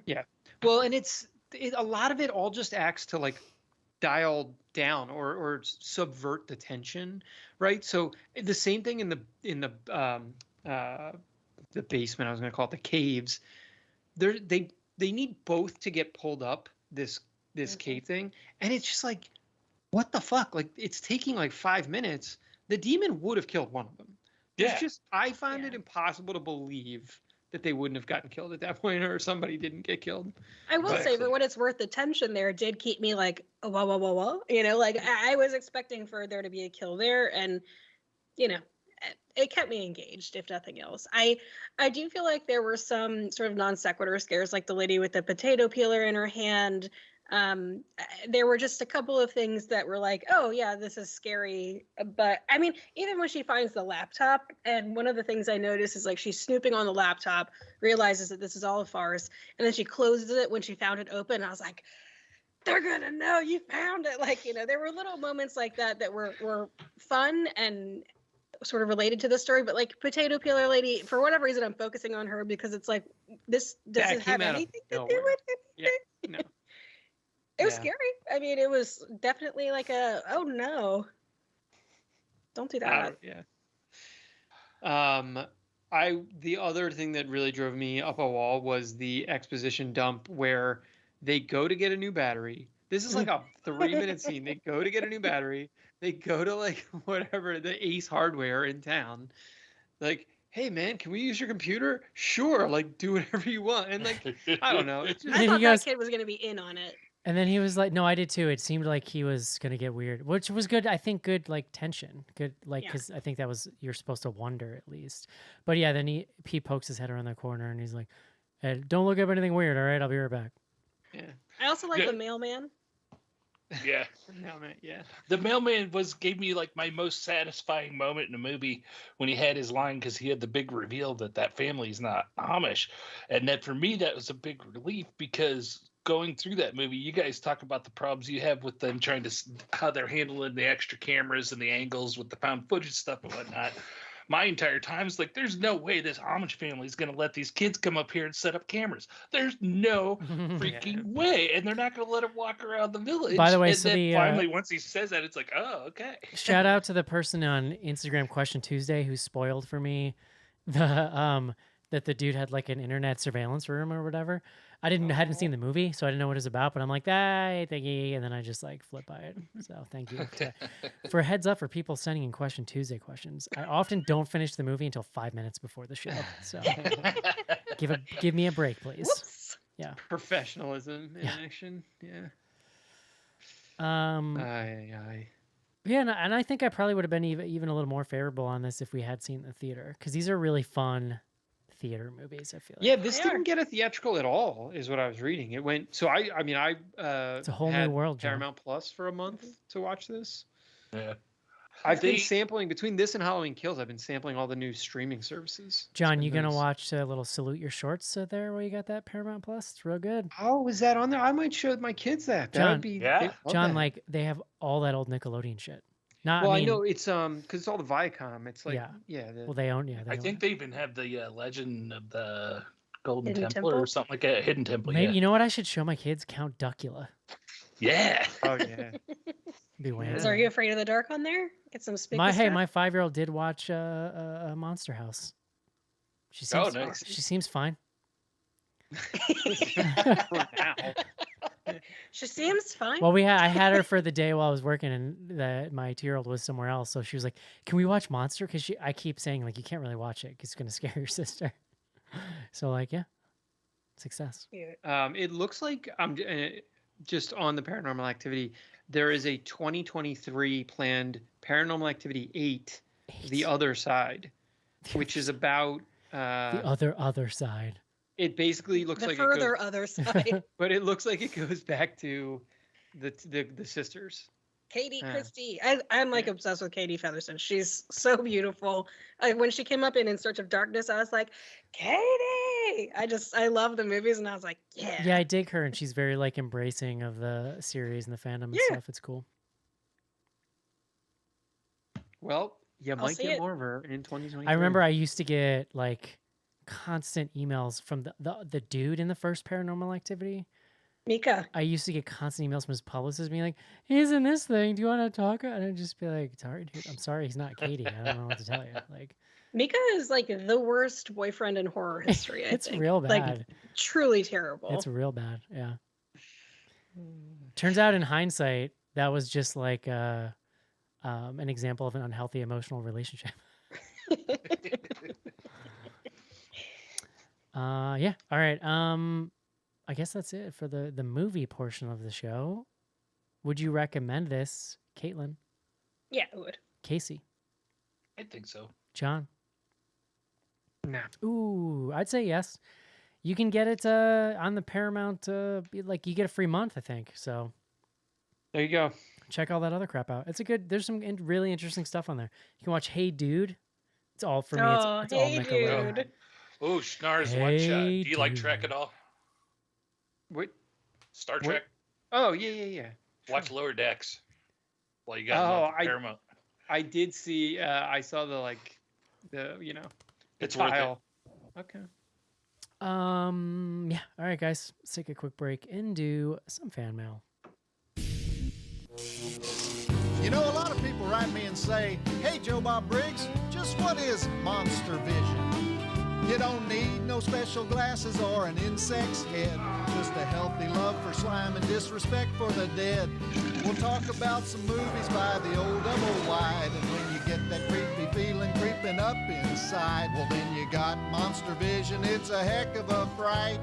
Yeah. Well, and a lot of it all just acts to like dial down or subvert the tension, right? So the same thing in the basement. I was going to call it the caves. They need both to get pulled up this cave thing, and it's just like, what the fuck? Like, it's taking like 5 minutes. The demon would have killed one of them. Yeah. It's just, I find it impossible to believe that they wouldn't have gotten killed at that point, or somebody didn't get killed. I will say, for what it's worth, the tension there did keep me like, oh, whoa. You know, like I was expecting for there to be a kill there, and you know, it kept me engaged, if nothing else. I do feel like there were some sort of non sequitur scares, like the lady with the potato peeler in her hand. There were just a couple of things that were like, oh yeah, this is scary. But I mean, even when she finds the laptop, and one of the things I noticed is like she's snooping on the laptop, realizes that this is all a farce, and then she closes it when she found it open. And I was like, they're gonna know you found it. Like, you know, there were little moments like that that were fun and sort of related to the story. But like potato peeler lady, for whatever reason, I'm focusing on her because it's like, this doesn't have anything to do with it. Yeah, no. It was scary. I mean, it was definitely like oh no, don't do that. The other thing that really drove me up a wall was the exposition dump where they go to get a new battery. This is like a 3-minute scene. They go to get a new battery. They go to like whatever, the Ace Hardware in town. Like, hey man, can we use your computer? Sure, like do whatever you want. And like, I don't know. It's just, I thought that kid was gonna be in on it. And then he was like, no, I did too. It seemed like he was going to get weird, which was good. I think good, like tension, good, like, cause I think that was, you're supposed to wonder at least. But yeah, then he pokes his head around the corner and he's like, hey, don't look up anything weird. All right. I'll be right back. Yeah. I also like the mailman. Yeah. Mailman, yeah. The mailman gave me like my most satisfying moment in the movie when he had his line, because he had the big reveal that family's not Amish. And that for me, that was a big relief, because going through that movie, you guys talk about the problems you have with them trying to, how they're handling the extra cameras and the angles with the found footage stuff and whatnot. My entire time is like, there's no way this Amish family is going to let these kids come up here and set up cameras. There's no freaking way. And they're not going to let them walk around the village. By the way, and so then finally, once he says that, it's like, oh, okay. Shout out to the person on Instagram Question Tuesday who spoiled for me the that the dude had like an internet surveillance room or whatever. I hadn't seen the movie, so I didn't know what it was about, but I'm like, hey, thingy, and then I just like flip by it. So thank you. For a heads up for people sending in Question Tuesday questions, I often don't finish the movie until 5 minutes before the show. So give me a break, please. Whoops. Yeah. Professionalism in action. Yeah. Yeah, and I think I probably would have been even a little more favorable on this if we had seen the theater, because these are really fun theater movies, I feel like. Yeah, this didn't get a theatrical at all, is what I was reading. It went, so I it's a whole new world, John. Paramount Plus for a month to watch this. Yeah. I've been sampling, between this and Halloween Kills, I've been sampling all the new streaming services. John, you gonna watch a little Salute Your Shorts there where you got that Paramount Plus? It's real good. Oh, is that on there? I might show my kids that. That would be, John, like they have all that old Nickelodeon shit. I know it's because it's all the Viacom. It's like well, they own I think they even have the Legend of the Golden Hidden Temple or something like that. Hidden Temple. Maybe you know what I should show my kids? Count Duckula. Yeah. Oh yeah. Be weird. So are you afraid of the dark on there? Get some spooky my stuff? 5-year-old did watch Monster House. She seems nice. She seems fine. For now. She seems fine. Well, I had her for the day while I was working, and my 2-year-old was somewhere else. So she was like, "Can we watch Monster?" Because I keep saying like you can't really watch it because it's gonna scare your sister. So like success. It looks like I'm just on the Paranormal Activity. There is a 2023 planned Paranormal Activity 8, The Other Side, which is about the other side. It basically looks the like further other side. but it looks like it goes back to The sisters. Katie Yeah. Christie. I'm like Yeah. obsessed with Katie Featherston. She's so beautiful. When she came up in Search of Darkness, I was like, Katie. I love the movies, and I was like, yeah. Yeah, I dig her, and she's very like embracing of the series and the fandom and Yeah. stuff. It's cool. Well, you might see get it. more of her in 2023. I remember I used to get like constant emails from the dude in the first Paranormal Activity. Mika. I used to get constant emails from his publicist being like, "He's in this thing. Do you want to talk?" And I'd just be like, "Sorry, dude. I'm sorry. He's not Katie. I don't know what to tell you." Like, Mika is like the worst boyfriend in horror history. I it's think. real Like bad. truly terrible. It's real bad. Yeah. Turns out, in hindsight, that was just like an example of an unhealthy emotional relationship. Yeah. All right. I guess that's it for the movie portion of the show. Would you recommend this, Caitlin, Yeah, it would. Casey, I think so. John? Nah. Ooh, I'd say yes. You can get it on the Paramount. Like you get a free month, I think. So There you go. check all that other crap out. It's a good. There's some really interesting stuff on there. You can watch Hey Dude. It's all for me. It's all Hey, Nickelodeon. dude. Oh, Schnars, watch. Hey, Do you like dude. Trek at all? What? Star What? Trek? Oh yeah. Watch Lower Decks. Well, you got Oh, Paramount. I did see. I saw the the It's worth it. tile. Okay. Yeah. All right, guys. Let's take a quick break and do some fan mail. You know, a lot of people write me and say, "Hey, Joe Bob Briggs, just what is monster vision?" You don't need no special glasses or an insect's head, just a healthy love for slime and disrespect for the dead. We'll talk about some movies by the old double wide, and when you get that creepy feeling creeping up inside, well then you got monster vision. It's a heck of a fright.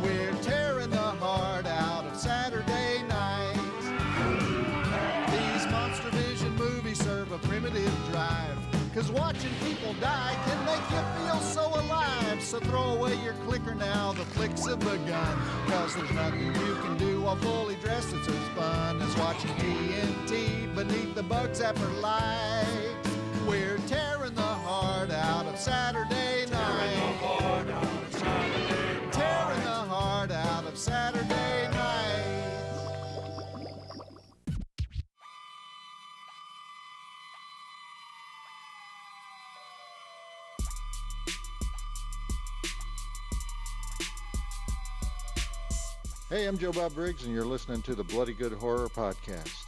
We're tearing the heart out of Saturday night. These Monster Vision movies serve a primitive drive, 'cause watching people die can make you feel so alive. So throw away your clicker now, the flicks have begun, 'cause there's nothing you can do while fully dressed that's as fun as watching TNT beneath the bug zapper light. We're tearing the heart out of Saturday night. Tearing the heart out of Saturday night. Hey, I'm Joe Bob Briggs, and you're listening to the Bloody Good Horror Podcast.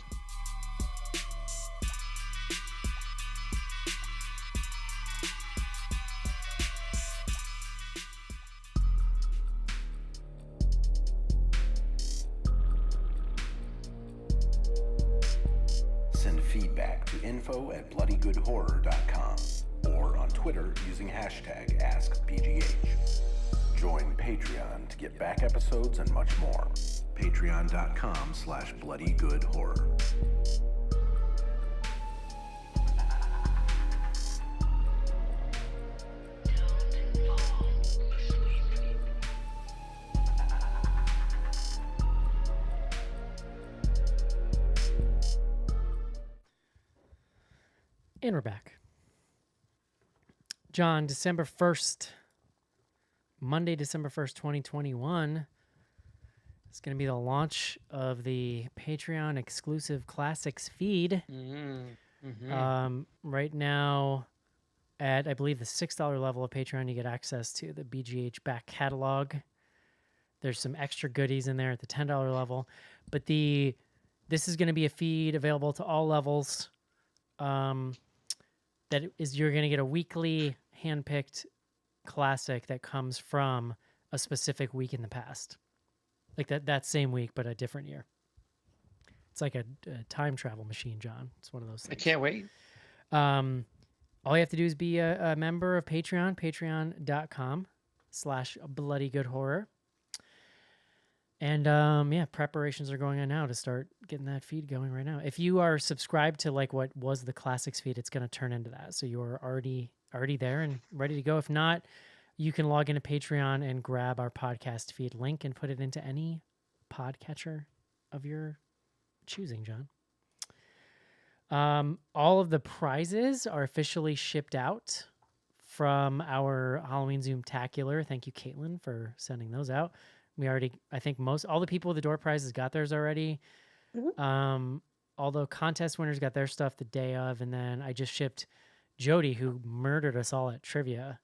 Send feedback to info@bloodygoodhorror.com or on Twitter using hashtag AskBGH. Join Patreon to get back episodes and much more. Patreon.com/bloodygoodhorror. And we're back. John, December 1st, Monday, December 1st, 2021, it's going to be the launch of the Patreon exclusive classics feed. Right now, at I believe the $6 level of Patreon, you get access to the BGH back catalog. There's some extra goodies in there at the $10 level, but this is going to be a feed available to all levels. That is, you're going to get a weekly handpicked classic that comes from a specific week in the past, like that same week but a different year. It's like a time travel machine, John. It's one of those I things. can't wait. All you have to do is be a member of Patreon, patreon.com/bloodygoodhorror. And yeah, preparations are going on now to start getting that feed going right now. If you are subscribed to like what was the classics feed, it's going to turn into that. So you're already there and ready to go. If not, you can log into Patreon and grab our podcast feed link and put it into any podcatcher of your choosing, John. All of the prizes are officially shipped out from our Halloween Zoom-tacular. Thank you, Caitlin, for sending those out. We already, I think all the people with the door prizes got theirs already. Mhm. All the contest winners got their stuff the day of, and then I just shipped Jody, who murdered us all at trivia.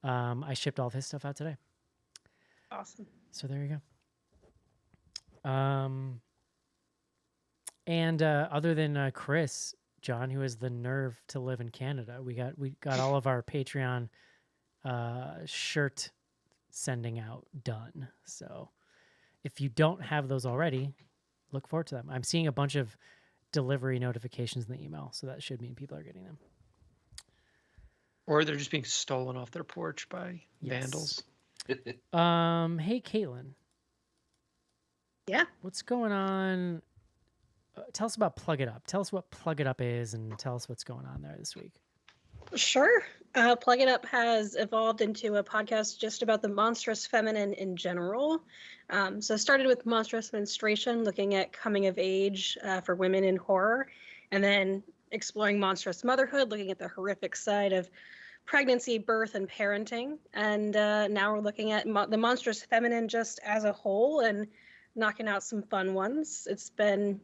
I shipped all of his stuff out today. Awesome. So there you go. And other than Chris, John, who has the nerve to live in Canada, we got all of our Patreon shirt sending out done. So if you don't have those already, look forward to them. I'm seeing a bunch of delivery notifications in the email, so that should mean people are getting them. Or they're just being stolen off their porch by Yes. vandals. Hey, Caitlin. Yeah. What's going on? Tell us about Plug It Up. Tell us what Plug It Up is, and tell us what's going on there this week. Sure. Plug It Up has evolved into a podcast just about the monstrous feminine in general. So it started with monstrous menstruation, looking at coming of age for women in horror, and then exploring monstrous motherhood, looking at the horrific side of pregnancy, birth, and parenting. And now we're looking at the monstrous feminine just as a whole and knocking out some fun ones. It's been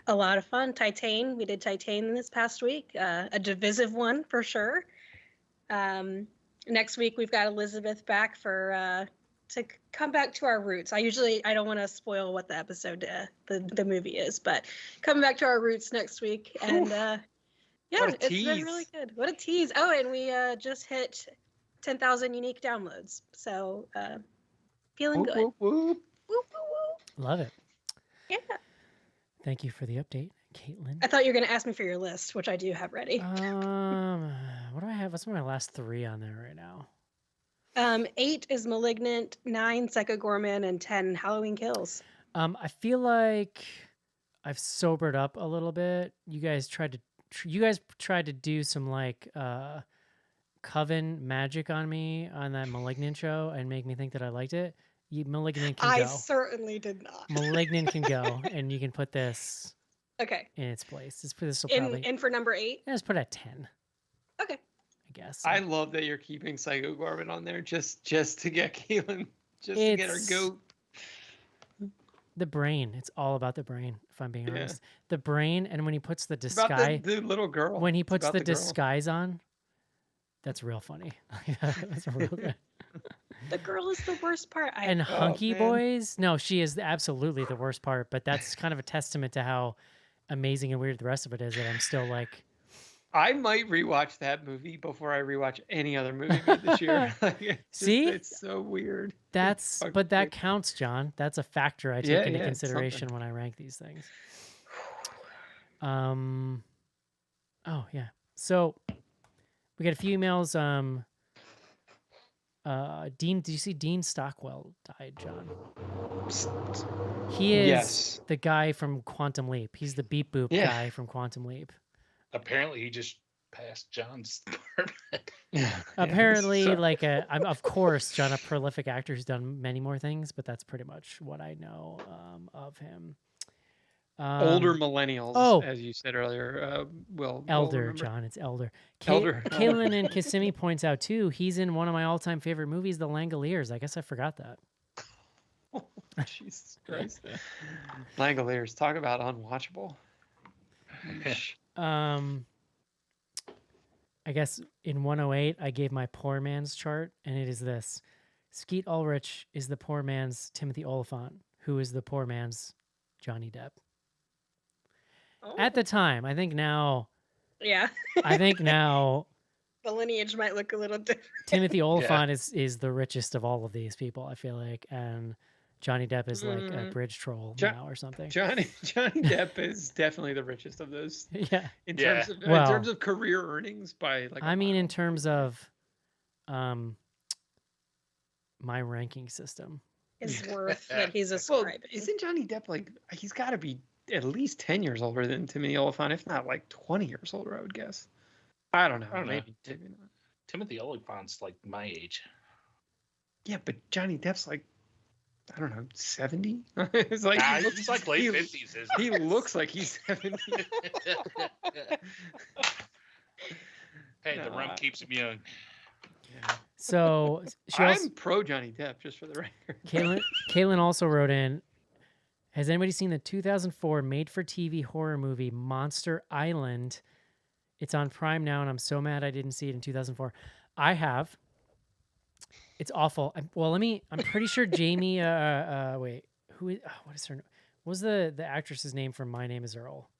a lot of fun. Titane, we did Titane this past week, a divisive one for sure. Next week we've got Elizabeth back for to come back to our roots. I don't want to spoil what the episode, the movie is, but coming back to our roots next week. And yeah, What a it's been tease. really good. What a tease! Oh, and we just hit 10,000 unique downloads, so feeling Whoop, good. whoop, whoop. Woo, woo, woo. Love it. Yeah. Thank you for the update, Caitlin. I thought you were going to ask me for your list, which I do have ready. What do I have? What's my last 3 on there right now? 8 is Malignant, 9 Psycho Gorman, and 10 Halloween Kills. I feel like I've sobered up a little bit. You guys tried to do some like coven magic on me on that Malignant show and make me think that I liked it. Malignant can I go. certainly did not. Malignant can go, and you can put this Okay. in its place. This will probably. In for number 8? Yeah, let's put it at 10. Okay. I guess. I love that you're keeping Psycho Gorman on there just to get Caitlin, just to get her It's- goat. The brain. It's all about the brain, if I'm being Yeah. honest. The brain, and when he puts the It's about disguise, the little girl. when he It's puts about the girl. disguise on, that's real funny. That's real good. The girl is the worst part. And Hunky man. Boys, no, she is absolutely the worst part, but that's kind of a testament to how amazing and weird the rest of it is that I'm still like, I might rewatch that movie before I rewatch any other movie made this year. Like, See? it's so weird. that's, fucking but that weird. counts, John. That's a factor I take Yeah, into yeah, it's consideration something. when I rank these things. Oh yeah. So we got a few emails. Dean, do you see Dean Stockwell died, John? He is Yes. the guy from Quantum Leap. He's the beep boop Yeah. guy from Quantum Leap. Apparently, he just passed John's department. Apparently, So- I'm of course John, a prolific actor who's done many more things, but that's pretty much what I know of him. Older millennials, oh. as you said earlier, will Elder, remember. John, it's Elder. Elder. Kaylin and Kissimmee points out too. He's in one of my all-time favorite movies, The Langoliers. I guess I forgot that. Jesus Christ. Langoliers, talk about unwatchable. I guess in 108, I gave my poor man's chart, and it is this: Skeet Ulrich is the poor man's Timothy Oliphant, who is the poor man's Johnny Depp. At the time, I think now Yeah. the lineage might look a little different. Timothy Oliphant is the richest of all of these people, I feel like, and Johnny Depp is like a bridge troll now or something. Johnny Depp is definitely the richest of those Yeah. in Yeah. terms of Well, in terms of career earnings by like. I mean, in terms of my ranking system. His worth that he's well, ascribing. isn't Johnny Depp like he's got to be at least 10 years older than Timothy Oliphant, if not like 20 years older, I would guess. I don't know. I don't know. Maybe not. Timothy Oliphant's like my age. Yeah, but Johnny Depp's like I don't know, 70. It's like Nah, he looks he's like late he- 50s, isn't He looks like he's 70. Hey, the No, rum keeps him young. Yeah. So she I'm also, pro Johnny Depp, just for the record. Caitlin also wrote in, has anybody seen the 2004 made-for-TV horror movie Monster Island? It's on Prime now, and I'm so mad I didn't see it in 2004. I have. It's awful. I'm pretty sure Jamie. Wait, who is? What is her? What was the actress's name from My Name Is Earl?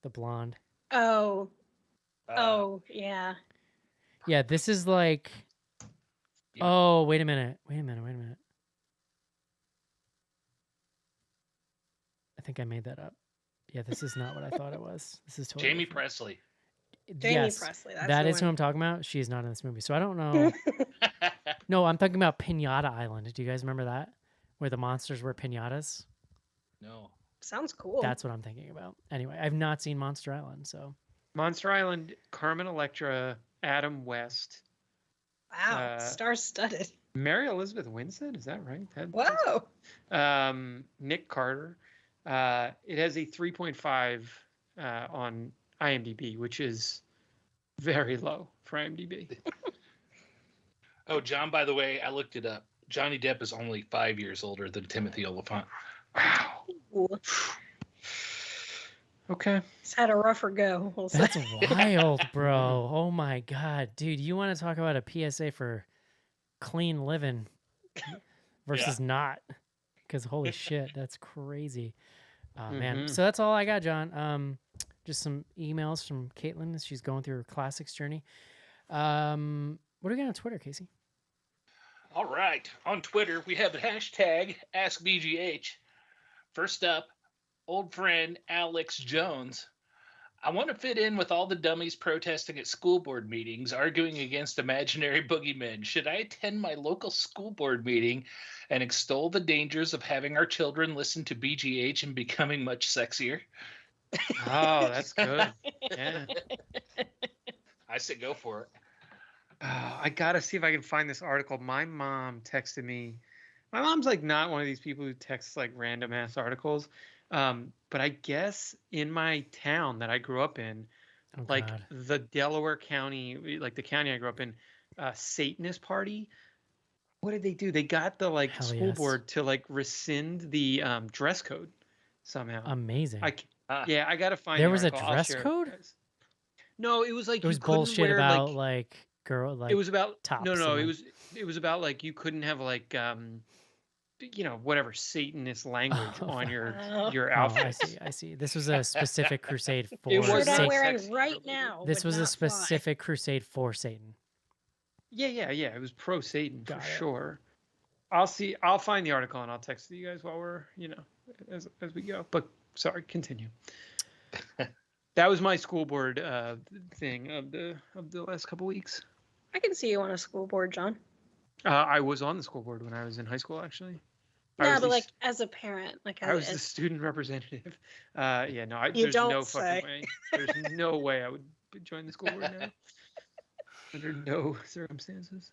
The blonde. Oh, yeah. Yeah, this is like. Yeah. Oh, wait a minute. I think I made that up. Yeah, this is not what I thought it was. This is totally Jamie different. Presley. Jamie Yes, Presley. That's that the is who one. I'm talking about. She is not in this movie, so I don't know. No, I'm talking about Pinata Island. Do you guys remember that? Where the monsters were pinatas? No. Sounds cool. That's what I'm thinking about. Anyway, I've not seen Monster Island, so Monster Island, Carmen Electra, Adam West, wow. Star-studded. Mary Elizabeth Winstead. Is that right? Whoa. Nick Carter. It has a 3.5 on IMDb, which is very low for IMDb. Oh, John, by the way, I looked it up. Johnny Depp is only 5 years older than Timothy Olyphant. Wow. Ooh. Okay. He's had a rougher go. We'll say. that's wild, bro. Oh my god, dude, you want to talk about a PSA for clean living versus not? Because holy shit, that's crazy. Man, so that's all I got, John. Just some emails from Caitlin as she's going through her classics journey. What do we got on Twitter, Casey? All right. On Twitter, we have the hashtag AskBGH. First up, old friend Alex Jones. I want to fit in with all the dummies protesting at school board meetings, arguing against imaginary boogeymen. Should I attend my local school board meeting and extol the dangers of having our children listen to BGH and becoming much sexier? Oh, that's good. Yeah. I say go for it. I gotta see if I can find this article. My mom texted me. My mom's like not one of these people who texts like random ass articles. But I guess in my town that I grew up in, Oh, like God. the Delaware County, like the county I grew up in, Satanist party. What did they do? They got the like Hell school yes. board to like rescind the dress code somehow. Amazing. Yeah, I gotta find. There the was a article. I'll dress share it, code? guys. No, it was like it was you couldn't bullshit wear, about like, like girl like it was about tops no, and, it like- was about like you couldn't have like whatever Satanist language on your Oh. your Oh, outfit. I see. This was a specific crusade for It Shirt was I'm not Satan. wearing sexy right related. now. This would was a not fly. specific crusade for Satan. Yeah. It was pro Satan for Got it. sure. I'll find the article and I'll text it to you guys while we're as we go. But sorry, continue. That was my school board thing of the last couple weeks. I can see you on a school board, John. I was on the school board when I was in high school, actually. I No, was but the like as a parent, like I was as, the student representative. Yeah, no, You there's don't no say. fucking way. There's no way I would join the school board now. Under no circumstances.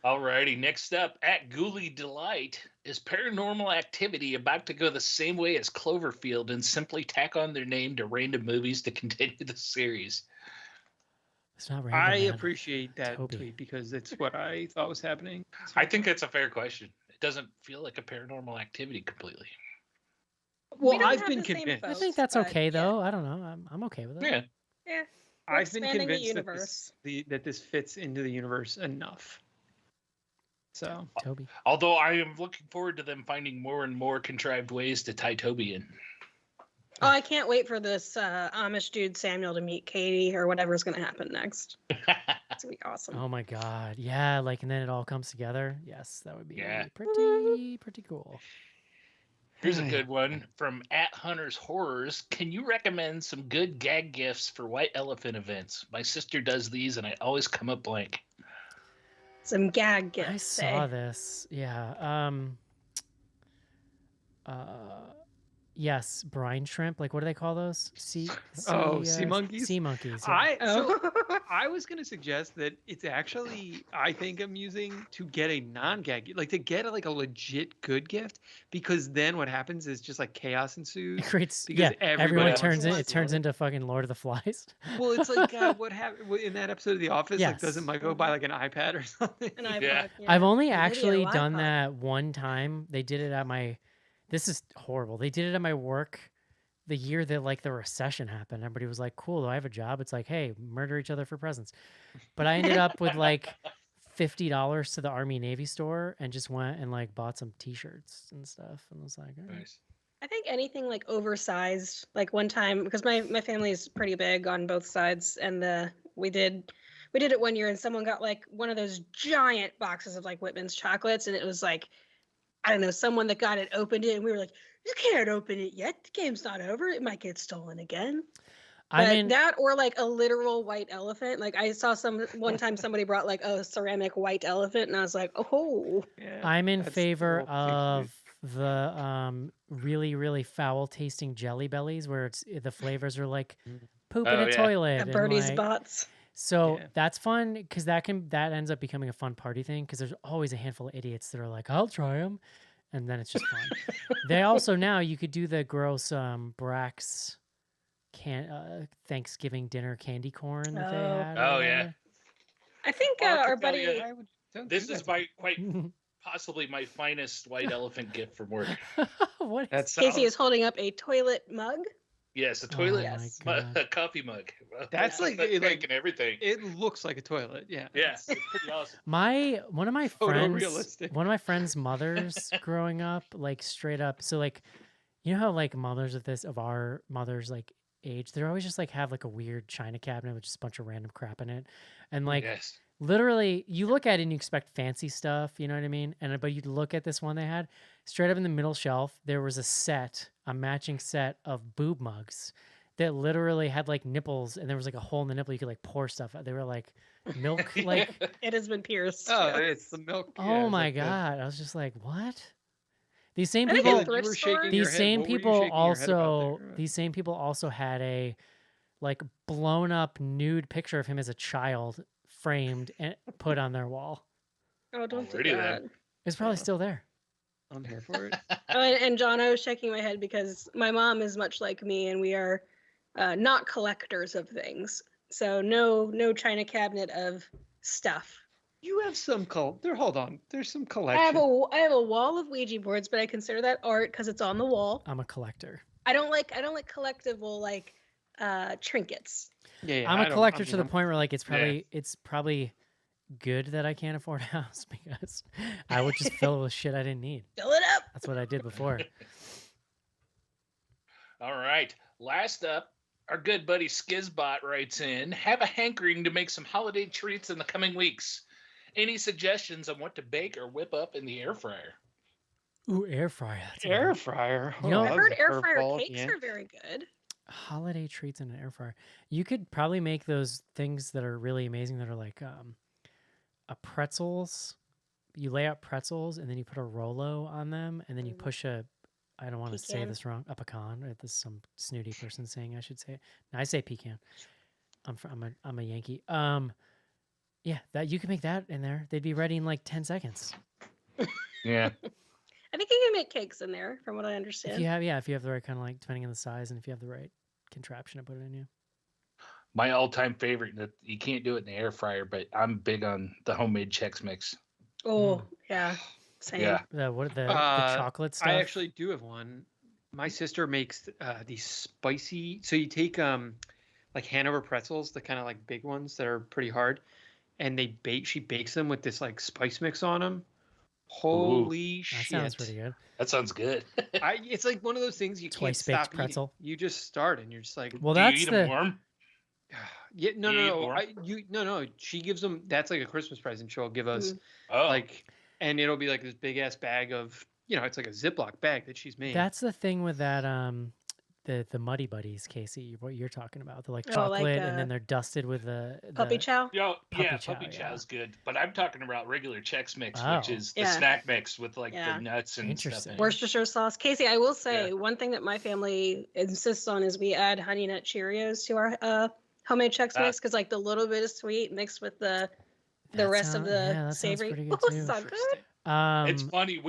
Alrighty, next up, at Ghoulie Delight, is Paranormal Activity about to go the same way as Cloverfield and simply tack on their name to random movies to continue the series? It's not random. I man. appreciate that Toby. tweet because it's what I thought was happening. I think that's a fair question. It doesn't feel like a Paranormal Activity completely. We Well, don't I've have been the same convinced. I think folks, that's but okay yeah. though. I don't know. I'm okay with it. Yeah. Yeah. We're I've been expanding the convinced that universe. that this fits into the universe enough. So Toby. Although I am looking forward to them finding more and more contrived ways to tie Toby in. Oh, I can't wait for this Amish dude Samuel to meet Katie or whatever's going to happen next. It's going to be awesome. Oh my god. Yeah, like and then it all comes together. Yes, that would be Yeah. pretty cool. Here's a good one from @Hunters Horrors. Can you recommend some good gag gifts for White Elephant events? My sister does these and I always come up blank. Some gag gifts. I saw this. Yeah. Yes, brine shrimp. Like what do they call those? Sea sea monkeys? Sea monkeys. Yeah. Oh. I was going to suggest that it's actually, I think, amusing to get a non-gag, like to get like a legit good gift, because then what happens is just like chaos ensues. It creates Because everyone wants turns to it turns steal into fucking Lord of the Flies. Well, it's like what happened in that episode of The Office. Like, doesn't Yes. Michael buy like an iPad or something? An iPod. Yeah. I've only Maybe a actually done iPod. that one time. They did it at my. This is horrible. They did it at my work the year that like the recession happened. Everybody was like, "Cool, do I have a job?" It's like, "Hey, murder each other for presents." But I ended up with like $50 to the Army Navy store and just went and like bought some T-shirts and stuff and was like, "All right." Nice. I think anything like oversized, like one time, because my family is pretty big on both sides, and we did it one year, and someone got like one of those giant boxes of like Whitman's chocolates, and it was like, I don't know, someone that got it opened it, and we were like, you can't open it yet. The game's not over. It might get stolen again. I But mean, that or like a literal white elephant. Like I saw one time somebody brought like a ceramic white elephant, and I was like, oh. Yeah, I'm in that's a favor little too of cute. the really really foul tasting Jelly Bellies where it's the flavors are like poop in Oh, a yeah. toilet. At and, Birdie's like- Bots. So Yeah. that's fun because that ends up becoming a fun party thing because there's always a handful of idiots that are like, I'll try them, and then it's just fun. They also now you could do the gross Brax Thanksgiving dinner candy corn that they Oh. had. Oh, or yeah. whatever. I think Well, I our can tell buddy. you- I would- don't This do is that. quite possibly my finest white elephant gift from work. What is That's Casey solid. is holding up a toilet mug. Yes, a Oh toilet my God. coffee mug. That's like- That's like- and everything. It looks like a toilet. Yeah. Yeah, it's pretty awesome. one of my friends Photorealistic. one of my friends' mothers growing up, like straight up, so like you know how like mothers of our mothers like age, they're always just like have like a weird china cabinet with just a bunch of random crap in it. And like Yes. literally you look at it and you expect fancy stuff, you know what I mean? And but you look at this one they had, straight up in the middle shelf, there was a matching set of boob mugs that literally had like nipples and there was like a hole in the nipple you could like pour stuff out. They were like milk like It has been pierced. Oh, it's the milk. yeah, oh it's my like the- god. I was just like, what? These same I think people it's thrift You were store. shaking these your head. same What were you people shaking your head about also there? these same people also had a like blown up nude picture of him as a child framed and put on their wall. Oh, don't do Already that. then. It's probably still there. I'm here for it. And John, I was shaking my head because my mom is much like me, and we are not collectors of things. So no china cabinet of stuff. You have some hold on. There's some I collection. have a wall of Ouija boards, but I consider that art because it's on the wall. I'm a collector. I don't like collectible like trinkets. Yeah, I'm I a don't- collector I to mean, the I'm- point where like it's probably good that I can't afford a house because I would just fill it with shit I didn't need. Fill it up. That's what I did before. All right. Last up, our good buddy Skizbot writes in, have a hankering to make some holiday treats in the coming weeks. Any suggestions on what to bake or whip up in the air fryer? Ooh, air fryer. That's Air another- fryer. You know- I've that heard was a air fryer curveball at cakes the end. are very good. Holiday treats in an air fryer. You could probably make those things that are really amazing that are like a pretzels. You lay out pretzels and then you put a Rolo on them and then you push I don't want to say Pecan? this wrong, a pecan. Or this is some snooty person saying I should say it. No, I say pecan. I'm a Yankee. Yeah, that you can make that in there. They'd be ready in like 10 seconds. Yeah. I think you can make cakes in there, from what I understand. If you have the right kind of like depending on the size and if you have the right contraption to put it in you. My all-time favorite, that you can't do it in the air fryer, but I'm big on the homemade Chex Mix. Oh, yeah. Same. Yeah. The Uh, chocolate stuff. I actually do have one. My sister makes these spicy. So you take like Hanover pretzels, the kind of like big ones that are pretty hard, and she bakes them with this like spice mix on them. Holy that shit! sounds pretty good. That sounds good. It's like one of those things you can't Twice baked stop eating. pretzel. You just start and you're just like, Well, Do you that's eat them the warm? yeah, no, Do you eat no, no. warm? No. She gives them. That's like a Christmas present. She'll give us Oh, like, and it'll be like this big ass bag of, it's like a Ziploc bag that she's made. that's the thing with that the Muddy Buddies, Casey, what you're talking about. They're like Oh, like, chocolate and then they're dusted with Puppy chow. Puppy puppy chow, chow's good, but I'm talking about regular Chex Mix, Oh. which is the Yeah. snack mix with like Yeah. the nuts and stuff. Interesting. In it. Worcestershire sauce. Casey, I will say Yeah. one thing that my family insists on is we add Honey Nut Cheerios to Homemade Chex Uh, Mix, because like the little bit of sweet mixed with the rest of the that sounds savory. pretty good Oh, too. so good. It's Um, funny.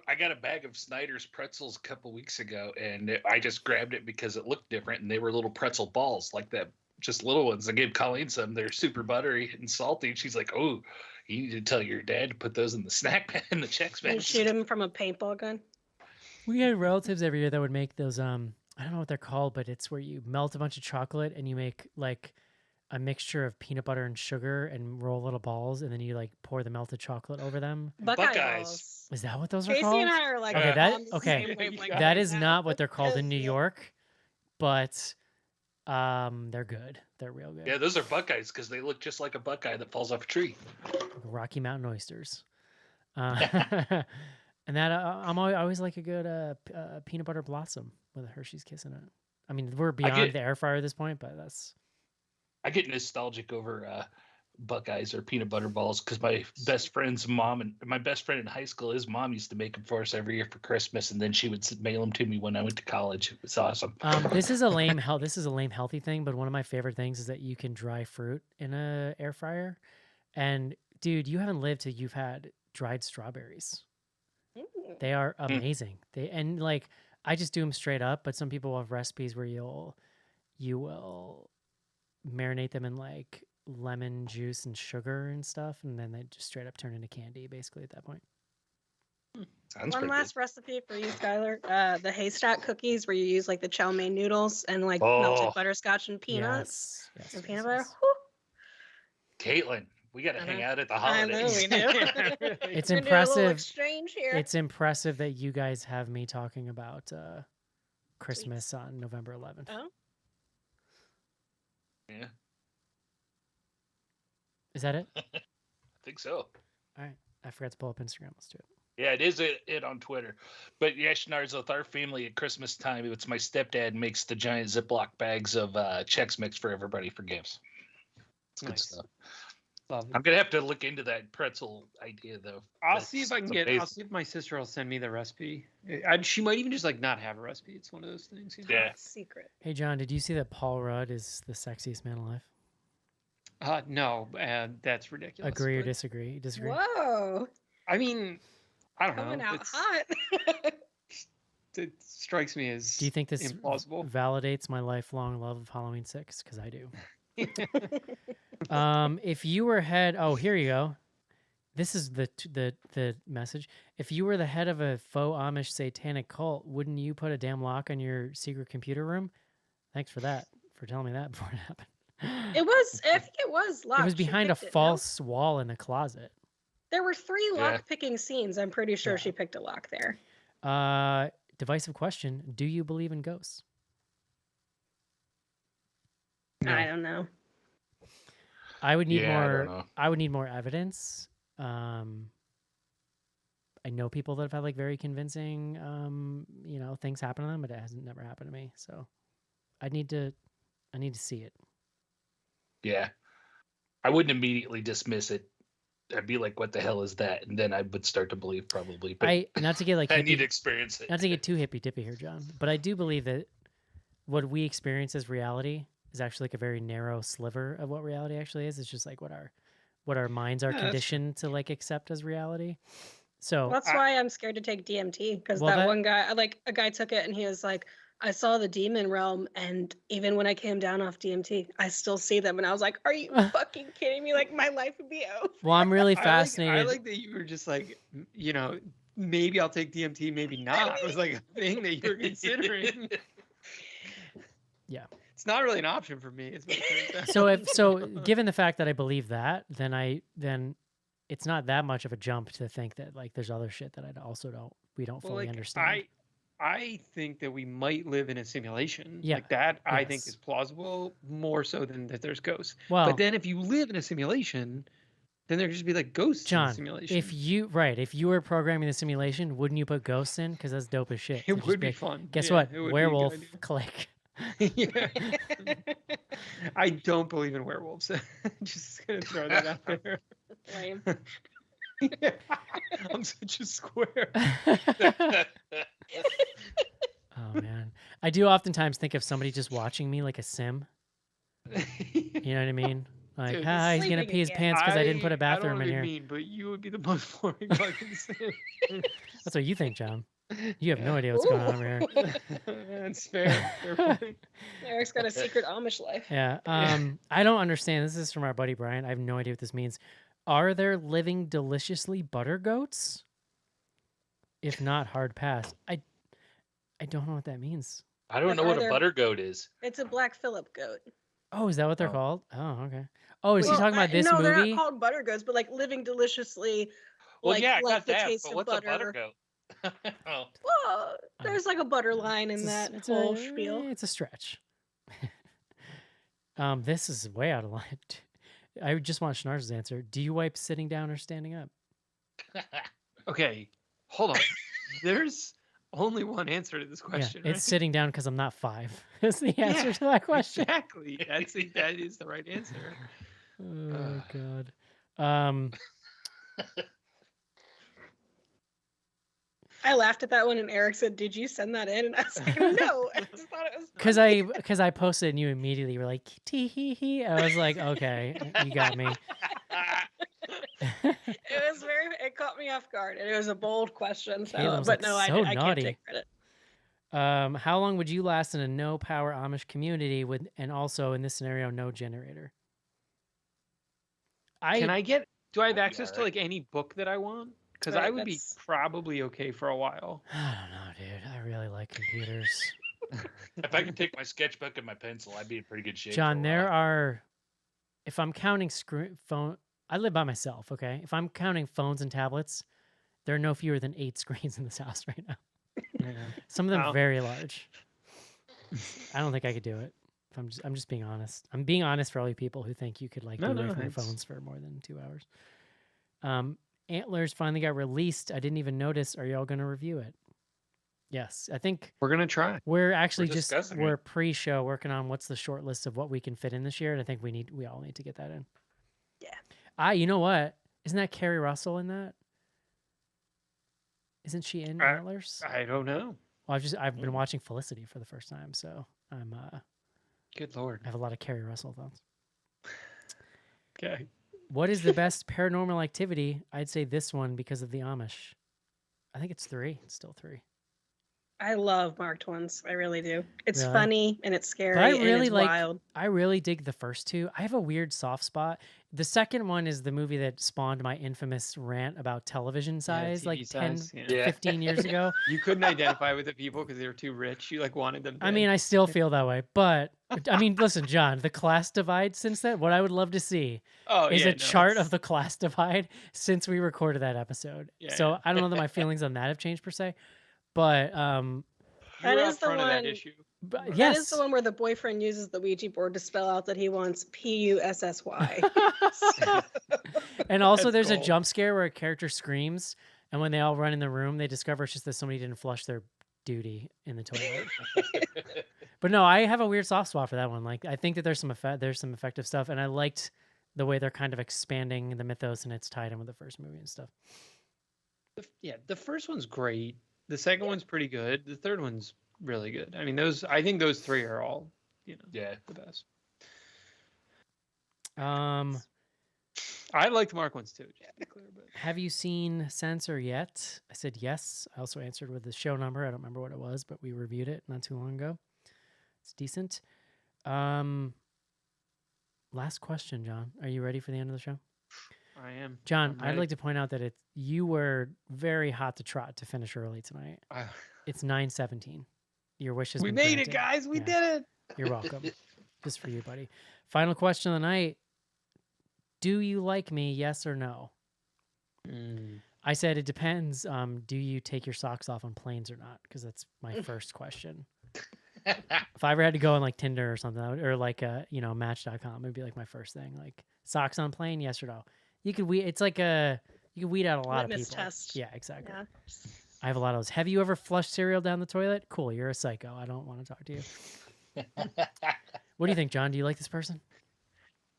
I got a bag of Snyder's pretzels a couple weeks ago, and I just grabbed it because it looked different, and they were little pretzel balls like that, just little ones. I gave Colleen some. They're super buttery and salty. And she's like, "Oh, you need to tell your dad to put those in the snack bag, in the Chex bag." And shoot him from a paintball gun. we had relatives every year that would make those. I don't know what they're called, but it's where you melt a bunch of chocolate and you make like a mixture of peanut butter and sugar and roll little balls, and then you like pour the melted chocolate over them. Buckeye Buckeyes. balls. Is that what those are Casey called? and I are like, Okay, on the okay. same wavelength That right is now. not what they're called in New Yes. York, but they're good. They're real good. Yeah, those are Buckeyes because they look just like a Buckeye that falls off a tree. Rocky Mountain oysters. And that I always like a good peanut butter blossom with a Hershey's Kiss in it. I mean, we're beyond the air fryer at this point, but that's I get nostalgic over Buckeyes or peanut butter balls because my best friend's mom and my best friend in high school, his mom used to make them for us every year for Christmas, and then she would mail them to me when I went to college. It was awesome. this is a lame healthy thing, but one of my favorite things is that you can dry fruit in a air fryer. And dude, you haven't lived till you've had dried strawberries. Mm. They are amazing. Like I just do them straight up, but some people have recipes where you will marinate them in like lemon juice and sugar and stuff, and then they just straight up turn into candy basically at that point. Sounds One pretty last recipe for you, Skylar. The haystack cookies, where you use like the chow mein noodles and like melted butterscotch and peanuts Yes, and yes, peanut yes, butter. yes. Whew. good. Caitlin, we got to hang Uh-huh. out at the I know holidays. we do. It's We're doing a little impressive. exchange here. It's impressive that you guys have me talking about Christmas on November 11th. Oh. Yeah, Is that it? I think so. All right. I forgot to pull up Instagram. Let's do it. Yeah, it is it on Twitter. But yeah, Schnars, with our family at Christmas time, it's my stepdad makes the giant Ziploc bags of Chex Mix for everybody for gifts. It's good Nice. stuff. Love it. I'm gonna have to look into that pretzel idea though. I'll see if I can That's I'll amazing. see if my sister will send me the recipe. She might even just like not have a recipe. It's one of those things. You know? Yeah. Secret. Hey, John, did you see that Paul Rudd is the sexiest man alive? No, that's ridiculous. Agree or but- disagree? Disagree? Whoa. I mean, I don't Coming know. out It's- hot. It strikes me as Do you think this implausible. validates my lifelong love of Halloween 6? Because I do. If you were head, here you go. This is the message. If you were the head of a faux Amish satanic cult, wouldn't you put a damn lock on your secret computer room? Thanks for telling me that before it happened. I think it was locked. It was She behind a picked it, no? false wall in the closet. There were 3 Yeah. lock picking scenes. I'm pretty sure Yeah. she picked a lock there. Divisive question. Do you believe in ghosts? I don't know. I would need Yeah, I don't more. know. I would need more evidence. I know people that have had like very convincing, things happen to them, but it hasn't never happened to me. So I need to see it. Yeah. I wouldn't immediately dismiss it. I'd be like, what the hell is that? And then I would start to believe probably. But Not to get like I hippie, need to experience it. not to get too hippy dippy here, John, but I do believe that what we experience as reality is actually like a very narrow sliver of what reality actually is. It's just like what our minds are Yeah, that's conditioned to like accept as reality. So That's why I'm scared to take DMT, because Well, that- one guy, like a guy took it and he was like, I saw the demon realm, and even when I came down off DMT, I still see them. And I was like, are you fucking kidding me? Like, my life would be over. well, I'm really I fascinated. like that you were just like, maybe I'll take DMT, maybe not. It was like a thing that you were considering. Yeah. It's not really an option for me. Is what it turns out. So given the fact that I believe that, then it's not that much of a jump to think that like there's other shit that we don't fully understand. I think that we might live in a simulation. Yeah, Like that, I think yes. is plausible more so than that there's ghosts. Well, But then if you live in a simulation, then there could just be like ghosts in John, the simulation. if you were programming the simulation, wouldn't you put ghosts in? Because that's dope as shit. it So just would be like, fun. Guess Yeah, what? it would be a good Werewolf. idea. Click. Yeah. I don't believe in werewolves. Just gonna throw that out there. Lame. Yeah. I'm such a square. Oh man, I do oftentimes think of somebody just watching me like a sim. You know what I mean? Like, Dude, ah, he's gonna sleeping pee his again. pants because I didn't put a I don't bathroom want in to be here. mean, but you would be the most boring fucking Sim. That's what you think, John. You have no idea what's going on over here. That's fair. Fair point. Eric's got a secret Amish life. Yeah. I don't understand. This is from our buddy Brian. I have no idea what this means. Are there living deliciously butter goats? If not, hard pass. I don't know what that means. I don't know what a butter goat is. It's a Black Phillip goat. Oh, is that what they're Oh. called? Oh, okay. Oh, is he Well, talking about this no, movie? they're not called butter goats, but like living deliciously. Well, like, yeah, I like got the that. taste But of what's butter. a butter goat? Oh. Well, there's like a butter line in that whole spiel. It's a stretch. This is way out of line. I just want Schnar's answer. Do you wipe sitting down or standing up? Okay, hold on. There's only one answer to this question. Yeah, it's right? sitting down because I'm not 5. That's the answer Yeah, to that question. Exactly. That is the right answer. Oh God. I laughed at that one, and Eric said, "Did you send that in?" And I was like, "No, I just thought it was funny." Because I posted and you immediately were like tee hee hee. I was like, okay, you got me. It caught me off guard, and it was a bold question. So, Caleb's, but like, no, so I can't naughty. take credit. How long would you last in a no power Amish community with, and also in this scenario, no generator? Do I have be access to alright. like any book that I want? Because Right, I would be that's- probably okay for a while. I don't know, dude. I really like computers. If I could take my sketchbook and my pencil, I'd be in pretty good shape. John, for a there while. are, if I'm counting phone, I live by myself, okay? If I'm counting phones and tablets, there are no fewer than 8 screens in this house right now. Some of them Wow. very large. I don't think I could do it. If I'm just being honest. I'm being honest for all you people who think you could like No, be away no, from your it's- phones for more than 2 hours. Antlers finally got released. I didn't even notice. Are y'all gonna review it? Yes, I think We're gonna try. we're actually discussing we're it. pre-show working on what's the short list of what we can fit in this year, and I think we all need to get that in. Yeah. You know what? Isn't that Carrie Russell in that? Isn't she in Antlers? I don't know. Well, I've been watching Felicity for the first time, so I'm Good lord. I have a lot of Carrie Russell thoughts. Okay. What is the best paranormal activity? I'd say this one because of the Amish. I think it's 3. It's still 3. I love marked ones. I really do. It's Really? funny and it's scary But I and really it's like. wild. I really dig the first 2. I have a weird soft spot. The second one is the movie that spawned my infamous rant about television size, TV like 10, size, yeah. Yeah. 15 years ago. You couldn't identify with the people because they were too rich. You like wanted them. I dead. mean, I still feel that way, but I mean, listen, John, the class divide since then. What I would love to see is a chart of the class divide since we recorded that episode. Yeah, So yeah. I don't know that my feelings on that have changed per se, but You That were is out the front of that one- issue. but That yes. is the one where the boyfriend uses the Ouija board to spell out that he wants PUSSY. And also, That's there's a cool. jump scare where a character screams, and when they all run in the room, they discover it's just that somebody didn't flush their duty in the toilet. But no, I have a weird soft spot for that one. Like, I think that there's some effective stuff, and I liked the way they're kind of expanding the mythos, and it's tied in with the first movie and stuff. The first one's great. The second one's pretty good. The third one's really good. I mean, I think those 3 are all, Yeah. the best. I like the Mark ones too. Just to be clear, but Have you seen Censor yet? I said yes. I also answered with the show number. I don't remember what it was, but we reviewed it not too long ago. It's decent. Last question, John. Are you ready for the end of the show? I am. John, I'm I'd ready. like to point out that you were very hot to trot to finish early tonight. It's 9:17. Your wish has We been made it, granted. guys. We Yeah. did it. You're welcome. Just for you, buddy. Final question of the night. Do you like me? Yes or no? I said it depends. Do you take your socks off on planes or not? Because that's my first question. If I ever had to go on like Tinder or something, or like Match.com, it'd be like my first thing. Like socks on plane, yes or no? You could It's like you can weed out a lot Litmus of people. test. Yeah, exactly. Yeah. I have a lot of those. Have you ever flushed cereal down the toilet? Cool, you're a psycho. I don't want to talk to you. What do you think, John? Do you like this person?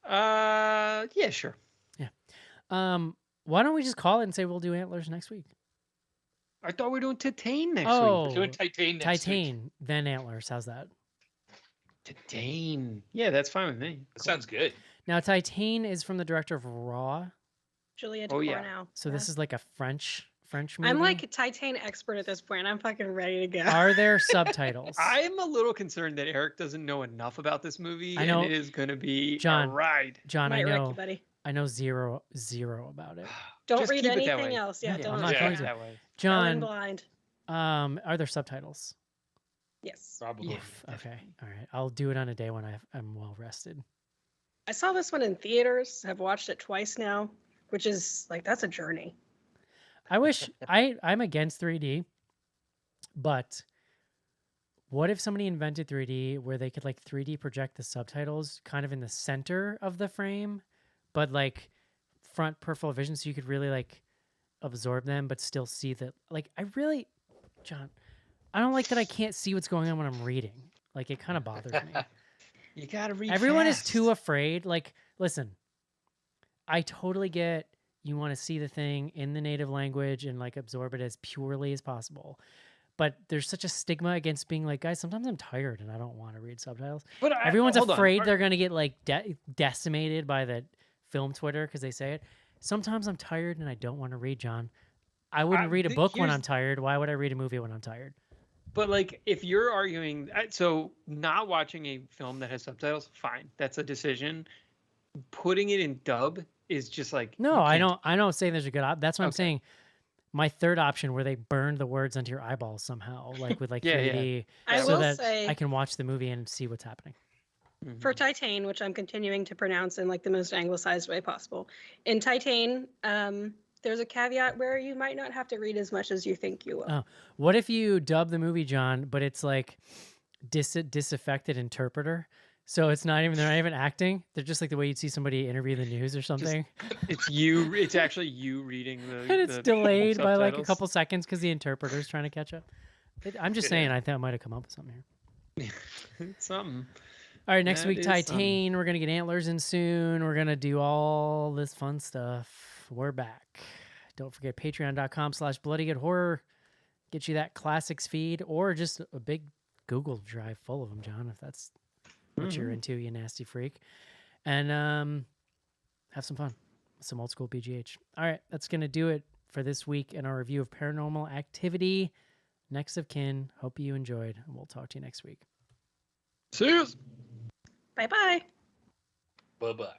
Yeah, sure. Why don't we just call it and say we'll do Antlers next week? I thought we were doing Titan next Oh, week. Doing Titan next week. Titan, then Antlers. How's that? Titane. Yeah, that's fine with me. That sounds good. Now, Titane is from the director of Raw, Julia Oh, yeah. now. so this is like a French movie. I'm like a Titan expert at this point. I'm fucking ready to go. Are there subtitles? I'm a little concerned that Eric doesn't know enough about this movie. I know- And it is going to be John, a ride. John, Might I wreck know. you, buddy. I know zero about it. Don't Just read keep it that anything way. else. Yeah, Yeah, don't. I'm not Yeah. going Keep it to. that way. Going John, blind. are there subtitles? Yes. Probably. Okay, all right. I'll do it on a day when I'm well rested. I saw this one in theaters. I've watched it twice now, which is like that's a journey. I wish I'm against 3D, but what if somebody invented 3D where they could like 3D project the subtitles kind of in the center of the frame, but like front peripheral vision so you could really like absorb them but still see that like John, I don't like that I can't see what's going on when I'm reading. Like it kind of bothers me. You got to read Everyone is fast. too afraid. Like, listen, I totally get you want to see the thing in the native language and like absorb it as purely as possible. But there's such a stigma against being like, guys, sometimes I'm tired and I don't want to read subtitles. But Everyone's hold on. afraid they're going to get like decimated by the film Twitter because they say it. Sometimes I'm tired and I don't want to read, John. I wouldn't read a book when I'm tired. Why would I read a movie when I'm tired? But like, if you're arguing, so not watching a film that has subtitles, fine, that's a decision. Putting it in dub is just like No, you I can't- don't say there's a good that's what I'm Okay. saying. My third option where they burn the words onto your eyeballs somehow, like with like Yeah, 3D, I so will that say I can watch the movie and see what's happening. Mhm. for Titan, which I'm continuing to pronounce in like the most anglicized way possible. In Titan, there's a caveat where you might not have to read as much as you think you will. Oh, what if you dub the movie, John, but it's like disaffected interpreter? So it's not even they're not even acting. They're just like the way you'd see somebody interview the news or something, It's actually you reading the and it's the delayed by like a subtitles. couple seconds because the interpreter's trying to catch up. I'm just saying, I think I might have come up with something here. It's something. All right, next That week, is Titan. We're gonna get antlers in soon. We're gonna do all this fun stuff. We're back. Don't forget patreon.com/bloodygoodhorror. Get you that classics feed or just a big Google Drive full of them, John, if that's what you're into, you nasty freak. And have some fun. Some old school BGH. All right, that's gonna do it for this week in our review of Paranormal Activity. Next of kin. Hope you enjoyed, and we'll talk to you next week. Cheers. Bye bye. Bye-bye.